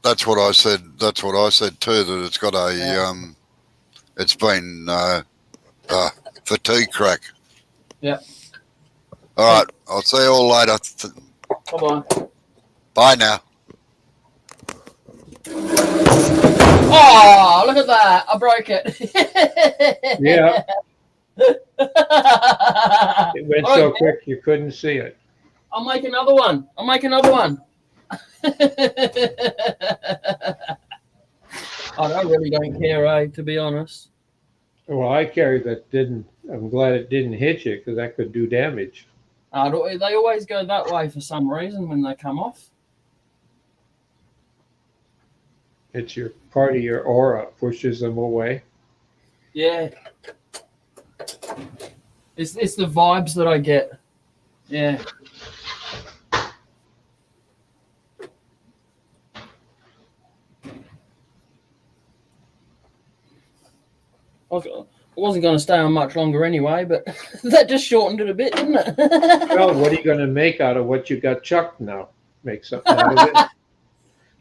S3: that's what I said. That's what I said too. That it's got a it's been fatigue crack.
S1: Yeah.
S3: All right. I'll see you all later.
S1: Bye-bye.
S3: Bye now.
S1: Oh, look at that. I broke it.
S2: Yeah. It went so quick you couldn't see it.
S1: I'll make another one. I really don't care, to be honest.
S2: Well, I carry that didn't. I'm glad it didn't hit you because that could do damage.
S1: They always go that way for some reason when they come off.
S2: It's your part of your aura pushes them away.
S1: Yeah. It's the vibes that I get. Yeah. I wasn't going to stay on much longer anyway, but that just shortened it a bit, didn't it?
S2: Well, what are you going to make out of what you got chucked now? Make something out of it?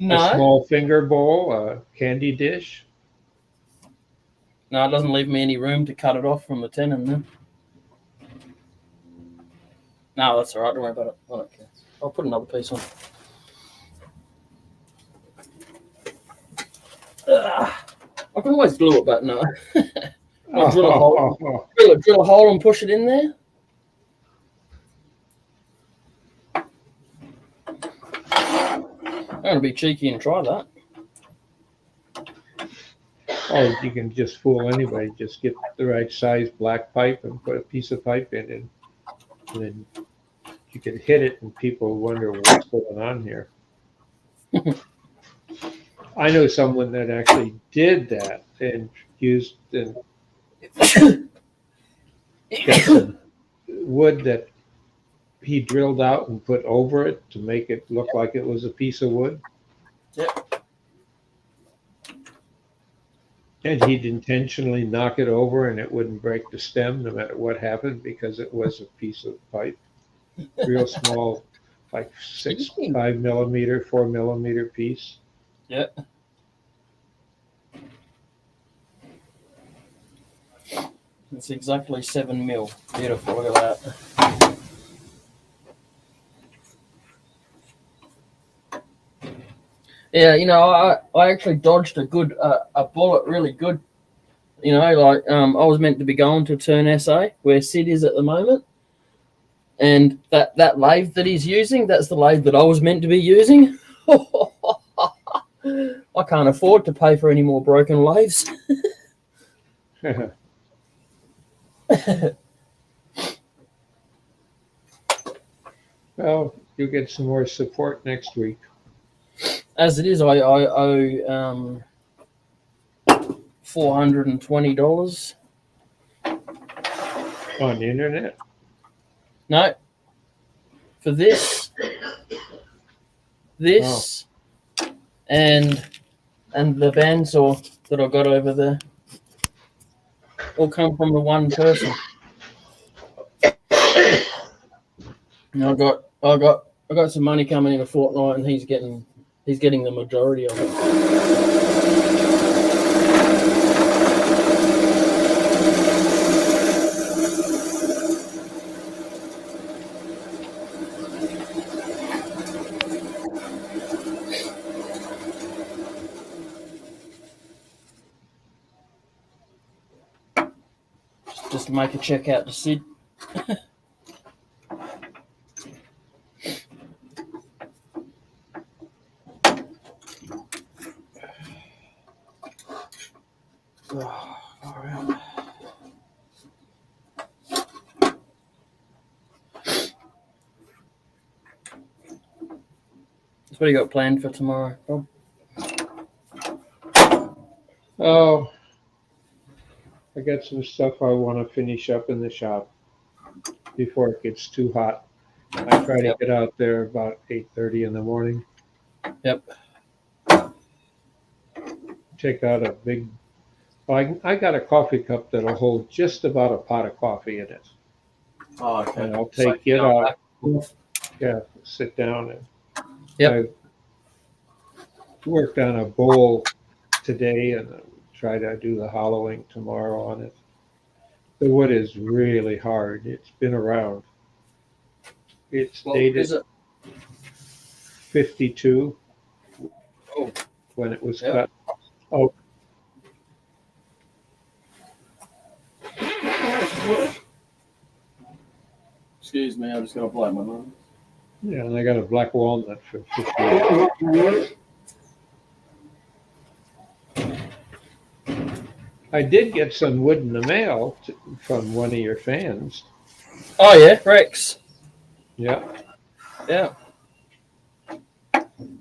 S1: No.
S2: A small finger bowl, a candy dish?
S1: No, it doesn't leave me any room to cut it off from the tenon then. No, that's all right. Don't worry about it. I don't care. I'll put another piece on. I can always glue it, but no. Drill a hole and push it in there. I'm going to be cheeky and try that.
S2: Oh, you can just fool anybody. Just get the right size black pipe and put a piece of pipe in it. And then you can hit it and people wonder what's going on here. I know someone that actually did that and used got some wood that he drilled out and put over it to make it look like it was a piece of wood.
S1: Yep.
S2: And he'd intentionally knock it over and it wouldn't break the stem no matter what happened because it was a piece of pipe. Real small, like 5 millimeter, 4 millimeter piece.
S1: Yep. It's exactly 7 mil. Beautiful. Look at that. Yeah, I actually dodged a bullet really good. Like I was meant to be going to turn SA where Sid is at the moment, and that lathe that he's using, that's the lathe that I was meant to be using. I can't afford to pay for any more broken lathes.
S2: Well, you'll get some more support next week.
S1: As it is, I owe $420.
S2: On the internet?
S1: No, for this, and the bandsaw that I got over there, all come from the one person. And I got some money coming in a fortnight, and he's getting the majority of it. Just to make a check out to Sid. So what do you got planned for tomorrow, Bob?
S2: Oh, I got some stuff I want to finish up in the shop before it gets too hot. I try to get out there about 8:30 in the morning.
S1: Yep.
S2: Take out a big. Well, I got a coffee cup that'll hold just about a pot of coffee in it.
S1: Oh, okay.
S2: And I'll take it out. Yeah, sit down and.
S1: Yep.
S2: I worked on a bowl today and try to do the hollowing tomorrow on it. The wood is really hard. It's been around. It's dated 52 when it was cut. Oh.
S1: Excuse me, I'm just going to blow my nose.
S2: Yeah, and I got a black walnut for 58. I did get some wood in the mail from one of your fans.
S1: Oh, yeah, Rex.
S2: Yeah.
S1: Yeah.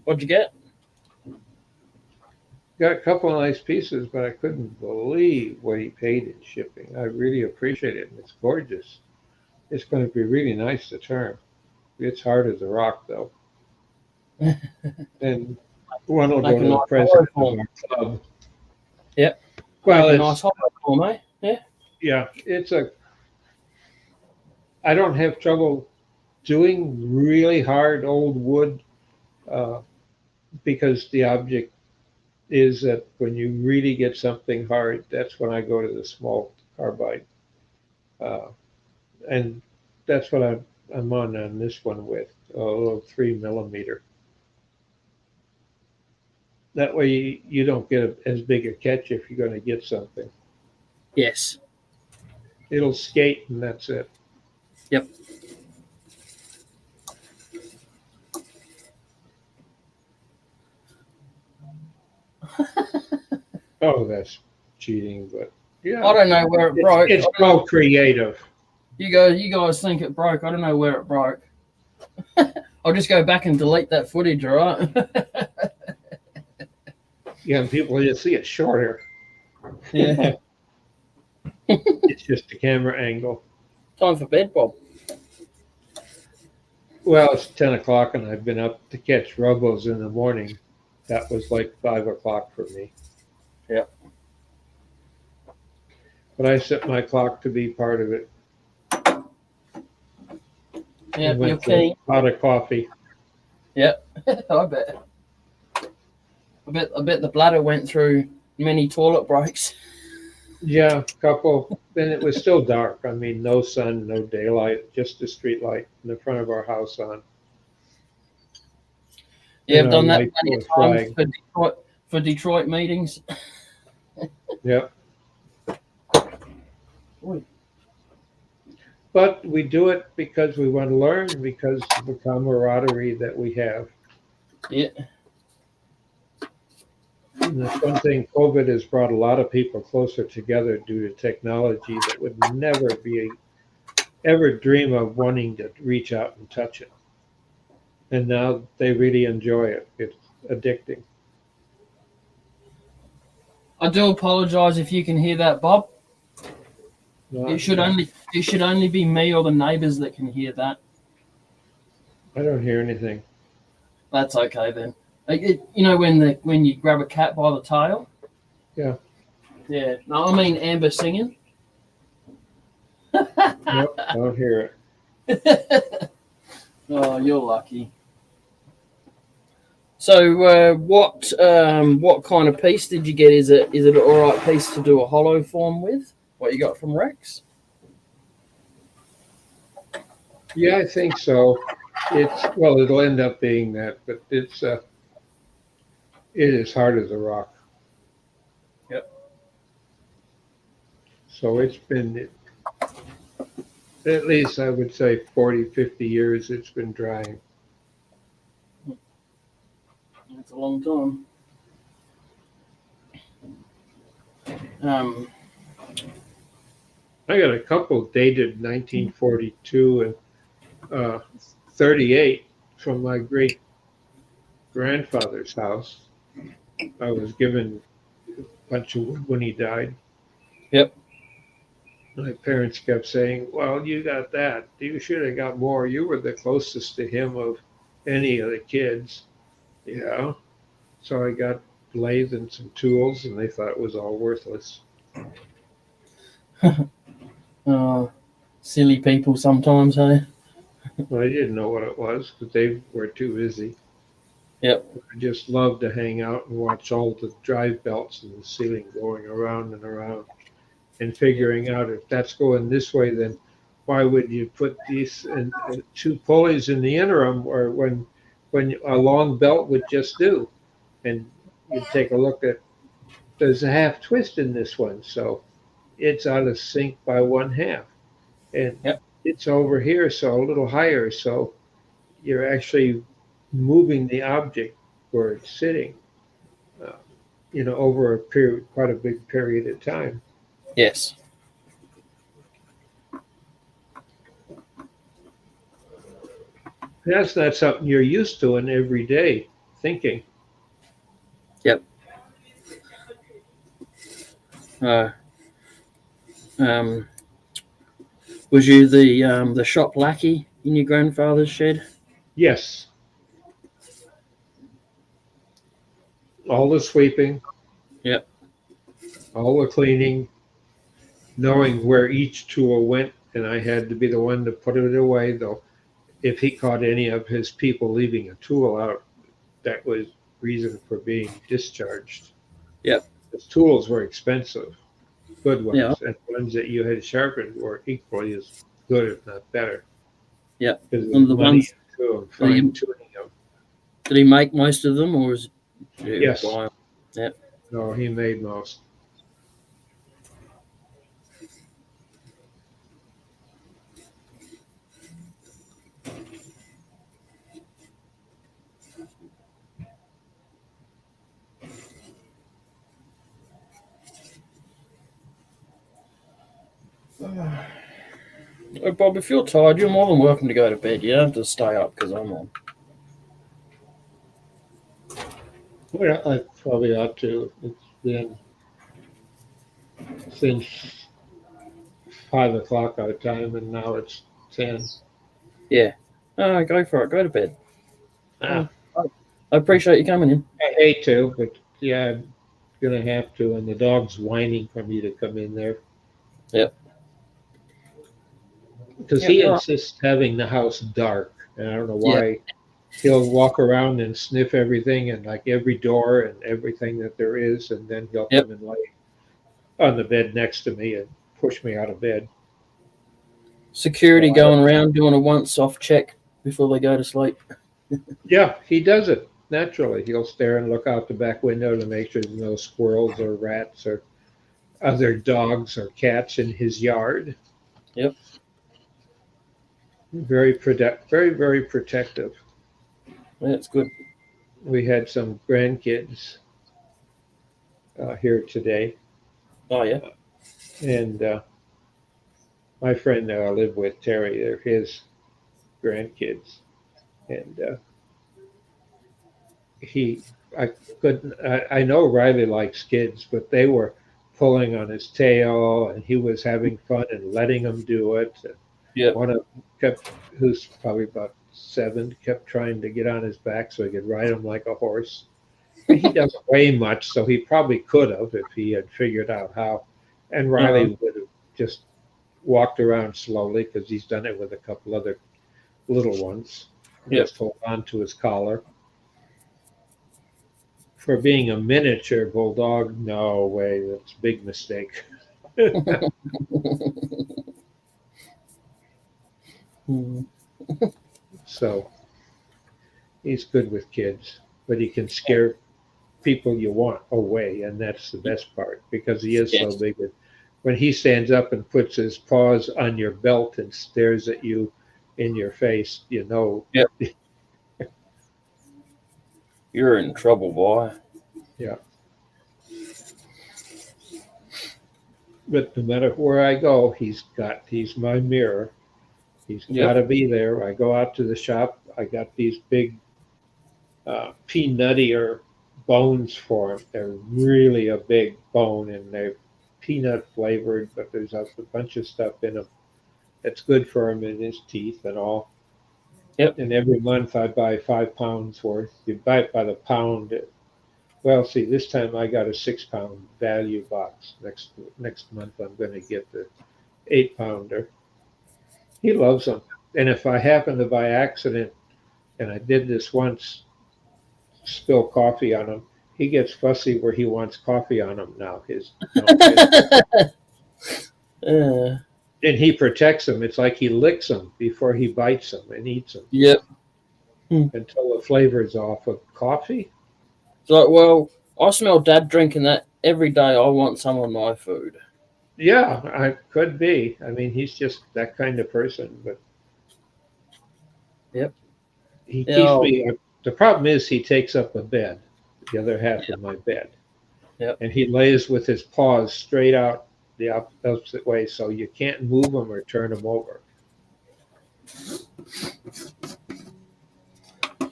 S1: What'd you get?
S2: Got a couple of nice pieces, but I couldn't believe what he paid in shipping. I really appreciate it. It's gorgeous. It's going to be really nice to turn. It's hard as a rock, though. And one will go to the president of our club.
S1: Yep.
S2: Well,
S1: it's a nice hollow form, eh? Yeah.
S2: Yeah, I don't have trouble doing really hard old wood because the object is that when you really get something hard, that's when I go to the small carbide. And that's what I'm on this one with, a little 3 millimeter. That way you don't get as big a catch if you're going to get something.
S1: Yes.
S2: It'll skate and that's it.
S1: Yep.
S2: Oh, that's cheating, but yeah.
S1: I don't know where it broke.
S2: It's called creative.
S1: You guys think it broke. I don't know where it broke. I'll just go back and delete that footage, all right?
S2: Yeah, and people just see it shorter.
S1: Yeah.
S2: It's just the camera angle.
S1: Time for bed, Bob.
S2: Well, it's 10 o'clock and I've been up to catch rubbos in the morning. That was like 5 o'clock for me.
S1: Yep.
S2: But I set my clock to be part of it.
S1: Yeah, you're keen.
S2: Pot of coffee.
S1: Yep. I bet. I bet the bladder went through many toilet breaks.
S2: Yeah, a couple. Then it was still dark. I mean, no sun, no daylight, just the street light in the front of our house on.
S1: Yeah,
S2: And
S1: I've
S2: our
S1: done that
S2: lights
S1: plenty
S2: were
S1: of times
S2: flagged.
S1: for Detroit meetings.
S2: Yep.
S1: Oi.
S2: But we do it because we want to learn, because of the camaraderie that we have.
S1: Yeah,
S2: And that's one thing COVID has brought a lot of people closer together due to technology that would never be ever dream of wanting to reach out and touch it. And now they really enjoy it. It's addicting.
S1: I do apologise if you can hear that, Bob.
S2: Not,
S1: It should only be me or the neighbours that can hear that.
S2: I don't hear anything.
S1: That's okay then. You know when you grab a cat by the tail.
S2: Yeah.
S1: Yeah. No, I mean Amber singing.
S2: Nope, I don't hear it.
S1: Oh, you're lucky. So, what kind of piece did you get? Is it an all right piece to do a hollow form with? What you got from Rex?
S2: Yeah, I think so. It'll end up being that, but it is hard as a rock.
S1: Yep.
S2: So it's been, at least I would say 40, 50 years it's been drying.
S1: That's a long time. Um,
S2: I got a couple dated 1942 and 38 from my great grandfather's house. I was given a bunch of wood when he died.
S1: Yep.
S2: My parents kept saying, "Well, you got that. You should have got more. You were the closest to him of any of the kids." Yeah. So I got lathe and some tools, and they thought it was all worthless.
S1: Silly people sometimes, hey?
S2: Well, I didn't know what it was because they were too busy.
S1: Yep.
S2: I just loved to hang out and watch all the drive belts in the ceiling going around and around and figuring out if that's going this way, then why would you put these two pulleys in the interim, or when a long belt would just do? And you take a look at, there's a half twist in this one, so it's out of sync by one half, and
S1: Yep.
S2: it's over here, so a little higher, so you're actually moving the object where it's sitting, uh, over a period, quite a big period of time.
S1: Yes.
S2: That's not something you're used to in everyday thinking.
S1: Yep. Was you the shop lackey in your grandfather's shed?
S2: Yes, all the sweeping,
S1: Yep.
S2: all the cleaning, knowing where each tool went, and I had to be the one to put it away, though if he caught any of his people leaving a tool out, that was reason for being discharged.
S1: Yep.
S2: Because tools were expensive, good
S1: Yeah.
S2: ones, and ones that you had sharpened were equally as good, if not better.
S1: Yep.
S2: Because
S1: And the
S2: money
S1: ones
S2: into them,
S1: that he-
S2: fine tuning them.
S1: Did he make most of them, or was it
S2: Yes.
S1: buy 'em? Yep.
S2: No, he made most.
S1: Oh, Bob, if you're tired, you're more than welcome to go to bed. You don't have to stay up because I'm on.
S2: Well, I probably ought to. It's been since 5 o'clock our time, and now it's 10.
S1: Yeah. Go for it. Go to bed.
S2: Ah,
S1: I appreciate you coming in.
S2: I hate to, but yeah, I'm gonna have to. And the dog's whining for me to come in there.
S1: Yep.
S2: Because he insists having the house dark, and I don't know
S1: Yeah.
S2: why. He'll walk around and sniff everything and like every door and everything that there is, and then he'll
S1: Yep.
S2: come and lay on the bed next to me and push me out of bed.
S1: Security going around doing a once-off check before they go to sleep.
S2: Yeah, he does it. naturally. He'll stare and look out the back window to make sure there's no squirrels or rats or other dogs or cats in his yard.
S1: Yep.
S2: Very protective.
S1: That's good.
S2: We had some grandkids here today,
S1: Oh yeah.
S2: and my friend that I live with, Terry, they're his grandkids, and I couldn't. I know Riley likes kids, but they were pulling on his tail, and he was having fun and letting them do it.
S1: Yep.
S2: One of them kept, who's probably about 7, kept trying to get on his back so he could ride him like a horse. He doesn't weigh much, so he probably could have if he had figured out how. And Riley would have just walked around slowly because he's done it with a couple other little ones.
S1: Yep.
S2: Just hold on to his collar. For being a miniature bulldog, no way. That's a big mistake. So he's good with kids, but he can scare people you want away, and that's the best part because he is so big. When he stands up and puts his paws on your belt and stares at you in your face, you know.
S1: Yep. You're in trouble, boy.
S2: Yeah. But no matter where I go, he's my mirror. He's got to be there. I go out to the shop. I got these big peanuttier bones for him. They're really a big bone, and they're peanut flavored, but there's a bunch of stuff in them that's good for him in his teeth and all.
S1: Yep.
S2: And every month I buy 5 pounds worth. You buy it by the pound. Well, see, this time I got a 6-pound value box. Next month I'm going to get the 8-pounder. He loves them. And if I happen to by accident, and I did this once, spill coffee on him, he gets fussy where he wants coffee on him now. And he protects them. It's like he licks them before he bites them and eats them.
S1: Yep.
S2: Until the flavor's off of coffee.
S1: It's like, well, I smell Dad drinking that every day. I want some on my food.
S2: Yeah, I could be. I mean, he's just that kind of person. But
S1: yep,
S2: he keeps me. The problem is he takes up a bed, the other half of my bed.
S1: Yep.
S2: And he lays with his paws straight out the opposite way, so you can't move him or turn him over.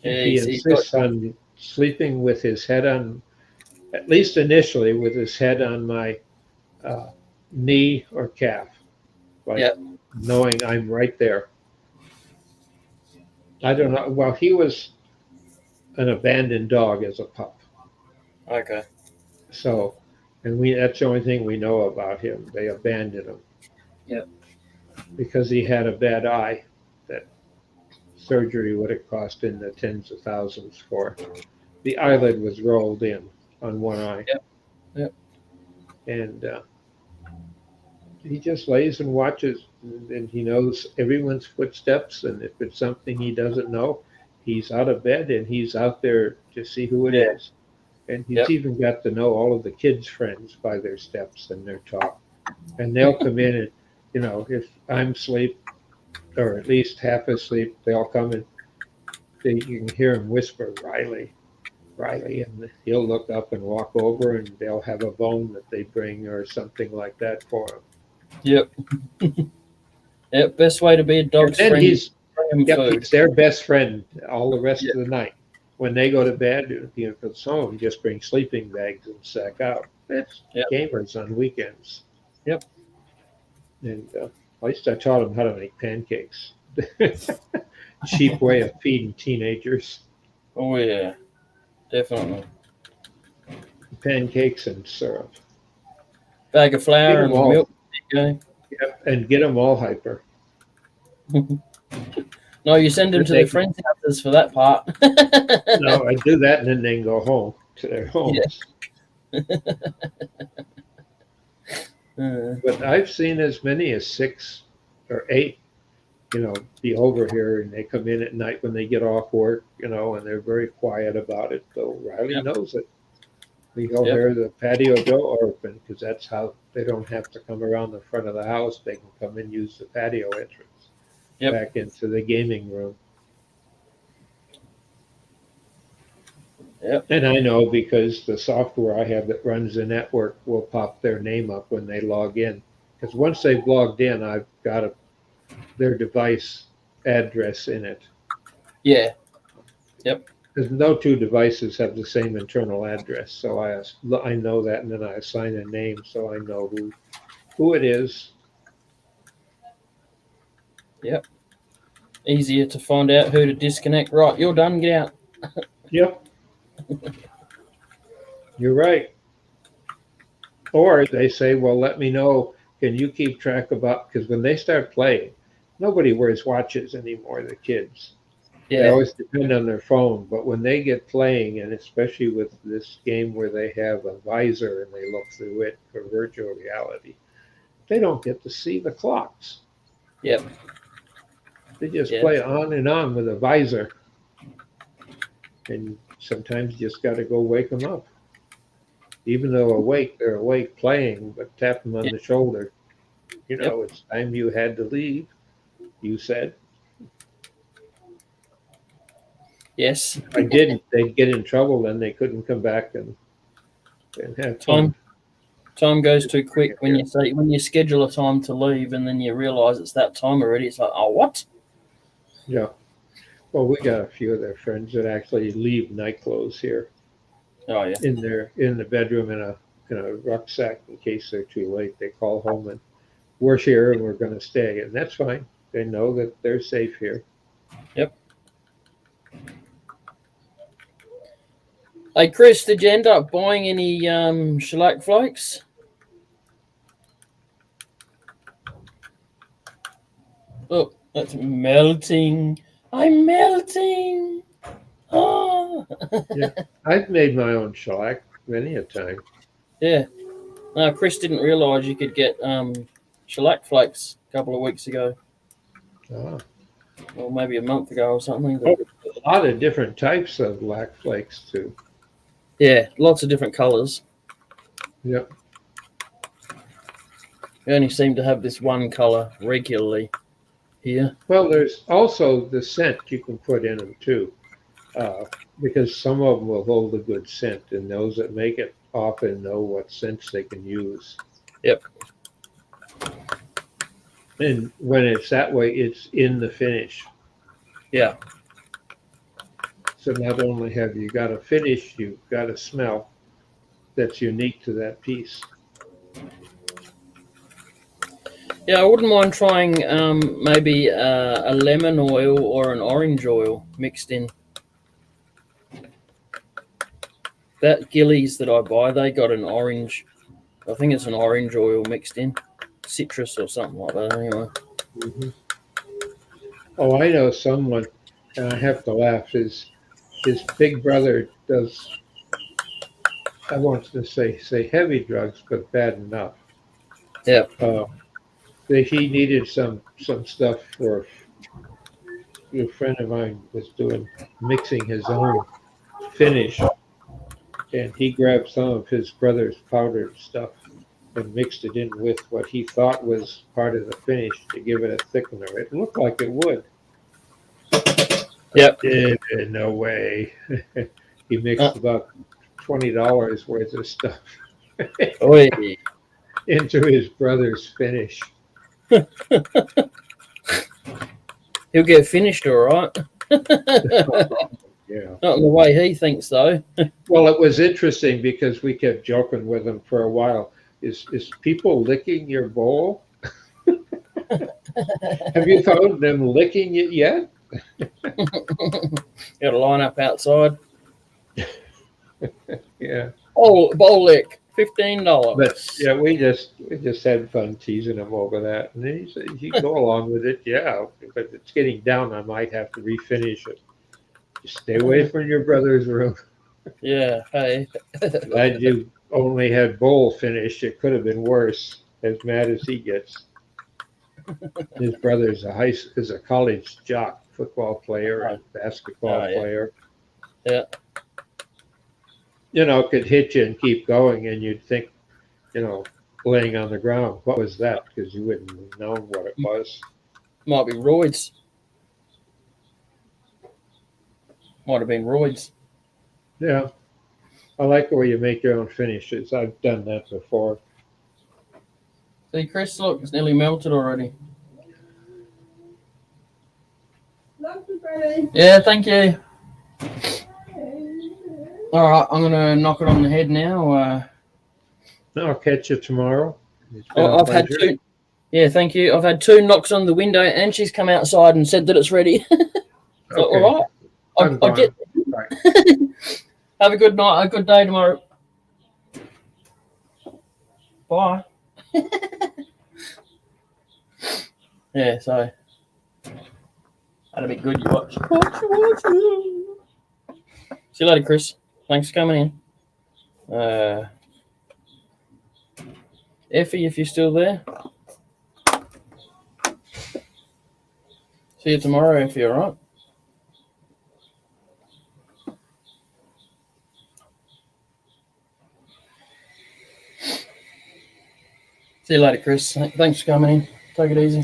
S2: He insists on sleeping with his head on, at least initially, with his head on my knee or calf, like knowing I'm right there. I don't know. Well, he was an abandoned dog as a pup.
S1: Okay.
S2: So, and that's the only thing we know about him. They abandoned him.
S1: Yep.
S2: Because he had a bad eye that surgery would have cost in the tens of thousands for. The eyelid was rolled in on one eye.
S1: Yep.
S2: And he just lays and watches, and he knows everyone's footsteps. And if it's something he doesn't know, he's out of bed and he's out there to see who it is. And he's even got to know all of the kids' friends by their steps and their talk. And they'll come in and, if I'm asleep or at least half asleep, they'll come and you can hear him whisper, Riley, and he'll look up and walk over and they'll have a bone that they bring or something like that for him.
S1: Yep. Yep. Best way to be a dog's friend.
S2: He's their best friend all the rest of the night. When they go to bed, for some of them just bring sleeping bags and sack out. It's gamers on weekends.
S1: Yep.
S2: And at least I taught them how to make pancakes. Cheap way of feeding teenagers.
S1: Oh yeah, definitely.
S2: Pancakes and syrup.
S1: Bag of flour and milk.
S2: Yep, and get them all hyper.
S1: No, you send them to their friends' houses for that part.
S2: No, I do that and then they can go home to their homes. But I've seen as many as 6 or 8 be over here, and they come in at night when they get off work, and they're very quiet about it. So Riley
S1: Yep.
S2: knows it. He'll
S1: Yep.
S2: hear the patio door open because that's how they don't have to come around the front of the house. They can come and use the patio entrance back into the gaming room.
S1: Yep.
S2: And I know because the software I have that runs the network will pop their name up when they log in. Because once they've logged in, I've got their device address in it.
S1: Yeah.
S2: Because no two devices have the same internal address, so I know that, and then I assign a name so I know who it is.
S1: Yep. Easier to find out who to disconnect. Right, you're done. Get out.
S2: Yep, you're right. Or they say, well, let me know. Can you keep track about? Because when they start playing, nobody wears watches anymore. The kids. They
S1: Yeah.
S2: always depend on their phone, but when they get playing, and especially with this game where they have a visor and they look through it for virtual reality, they don't get to see the clocks.
S1: Yep.
S2: They just
S1: Yeah.
S2: play on and on with a visor. And sometimes you just got to go wake them up. Even though awake, they're awake playing, but tap them on the shoulder. It's time you had to leave, you said.
S1: Yes.
S2: If I didn't, they'd get in trouble, then they couldn't come back and have fun.
S1: Time goes too quick when you schedule a time to leave and then you realise it's that time already. It's like, oh, what?
S2: Yeah. Well, we got a few of their friends that actually leave night clothes here
S1: Oh yeah.
S2: in the bedroom in a rucksack in case they're too late. They call home and we're here and we're going to stay, and that's fine. They know that they're safe here.
S1: Yep. Hey Chris, did you end up buying any shellac flakes? Oh, that's melting. I'm melting. Oh.
S2: Yeah, I've made my own shellac many a time.
S1: Yeah. No, Chris didn't realise you could get shellac flakes a couple of weeks ago,
S2: Ah.
S1: or maybe a month ago or something.
S2: Oh,
S1: But
S2: a lot of different types of lac flakes too.
S1: yeah, lots of different colours.
S2: Yep.
S1: We only seem to have this one colour regularly here.
S2: Well, there's also the scent you can put in them too, because some of them will hold a good scent, and those that make it often know what scents they can use.
S1: Yep.
S2: And when it's that way, it's in the finish.
S1: Yeah.
S2: So not only have you got a finish, you've got a smell that's unique to that piece.
S1: Yeah, I wouldn't mind trying maybe a lemon oil or an orange oil mixed in. That Gillies that I buy, they got an orange. I think it's an orange oil mixed in, citrus or something like that. Anyway.
S2: Mm-hmm. Oh, I know someone, and I have to laugh. His big brother does. I want to say heavy drugs, but bad enough.
S1: Yeah.
S2: He needed some stuff for a friend of mine was doing mixing his own finish, and he grabbed some of his brother's powdered stuff and mixed it in with what he thought was part of the finish to give it a thickener. It looked like it would.
S1: Yep.
S2: No way. He mixed about $20 worth of stuff into his brother's finish.
S1: He'll get finished all right.
S2: Yeah.
S1: Not in the way he thinks, though.
S2: Well, it was interesting because we kept joking with him for a while. Is people licking your bowl? Have you found them licking it yet?
S1: Got to line up outside.
S2: Yeah.
S1: Bowl lick, $15.
S2: But yeah, we just had fun teasing him over that, and then he said, "You go along with it, yeah, but it's getting down. I might have to refinish it. Just stay away from your brother's room."
S1: Yeah. Hey.
S2: Glad you only had bowl finished. It could have been worse. As mad as he gets. His brother is a college jock, football player, and basketball
S1: yeah.
S2: player.
S1: Yeah.
S2: You know, could hit you and keep going, and you'd think, you know, laying on the ground, what was that? Because you wouldn't have known what it was.
S1: Might be roids. Might have been roids.
S2: Yeah. I like the way you make your own finishes. I've done that before.
S1: See, Chris, look, it's nearly melted already. Yeah, thank you. All right, I'm gonna knock it on the head now.
S2: I'll catch you tomorrow. It's been a
S1: I've had
S2: pleasure.
S1: two. Yeah, thank you. I've had 2 knocks on the window, and she's come outside and said that it's ready. So,
S2: Okay.
S1: all right,
S2: I'm
S1: I'll get.
S2: Bye.
S1: Have a good night, a good day tomorrow. Bye. Yeah, so that'll be good. You watch. See you later, Chris. Thanks for coming in. Effie, if you're still there. See you tomorrow, Effie, all right? See you later, Chris. Thanks for coming in. Take it easy.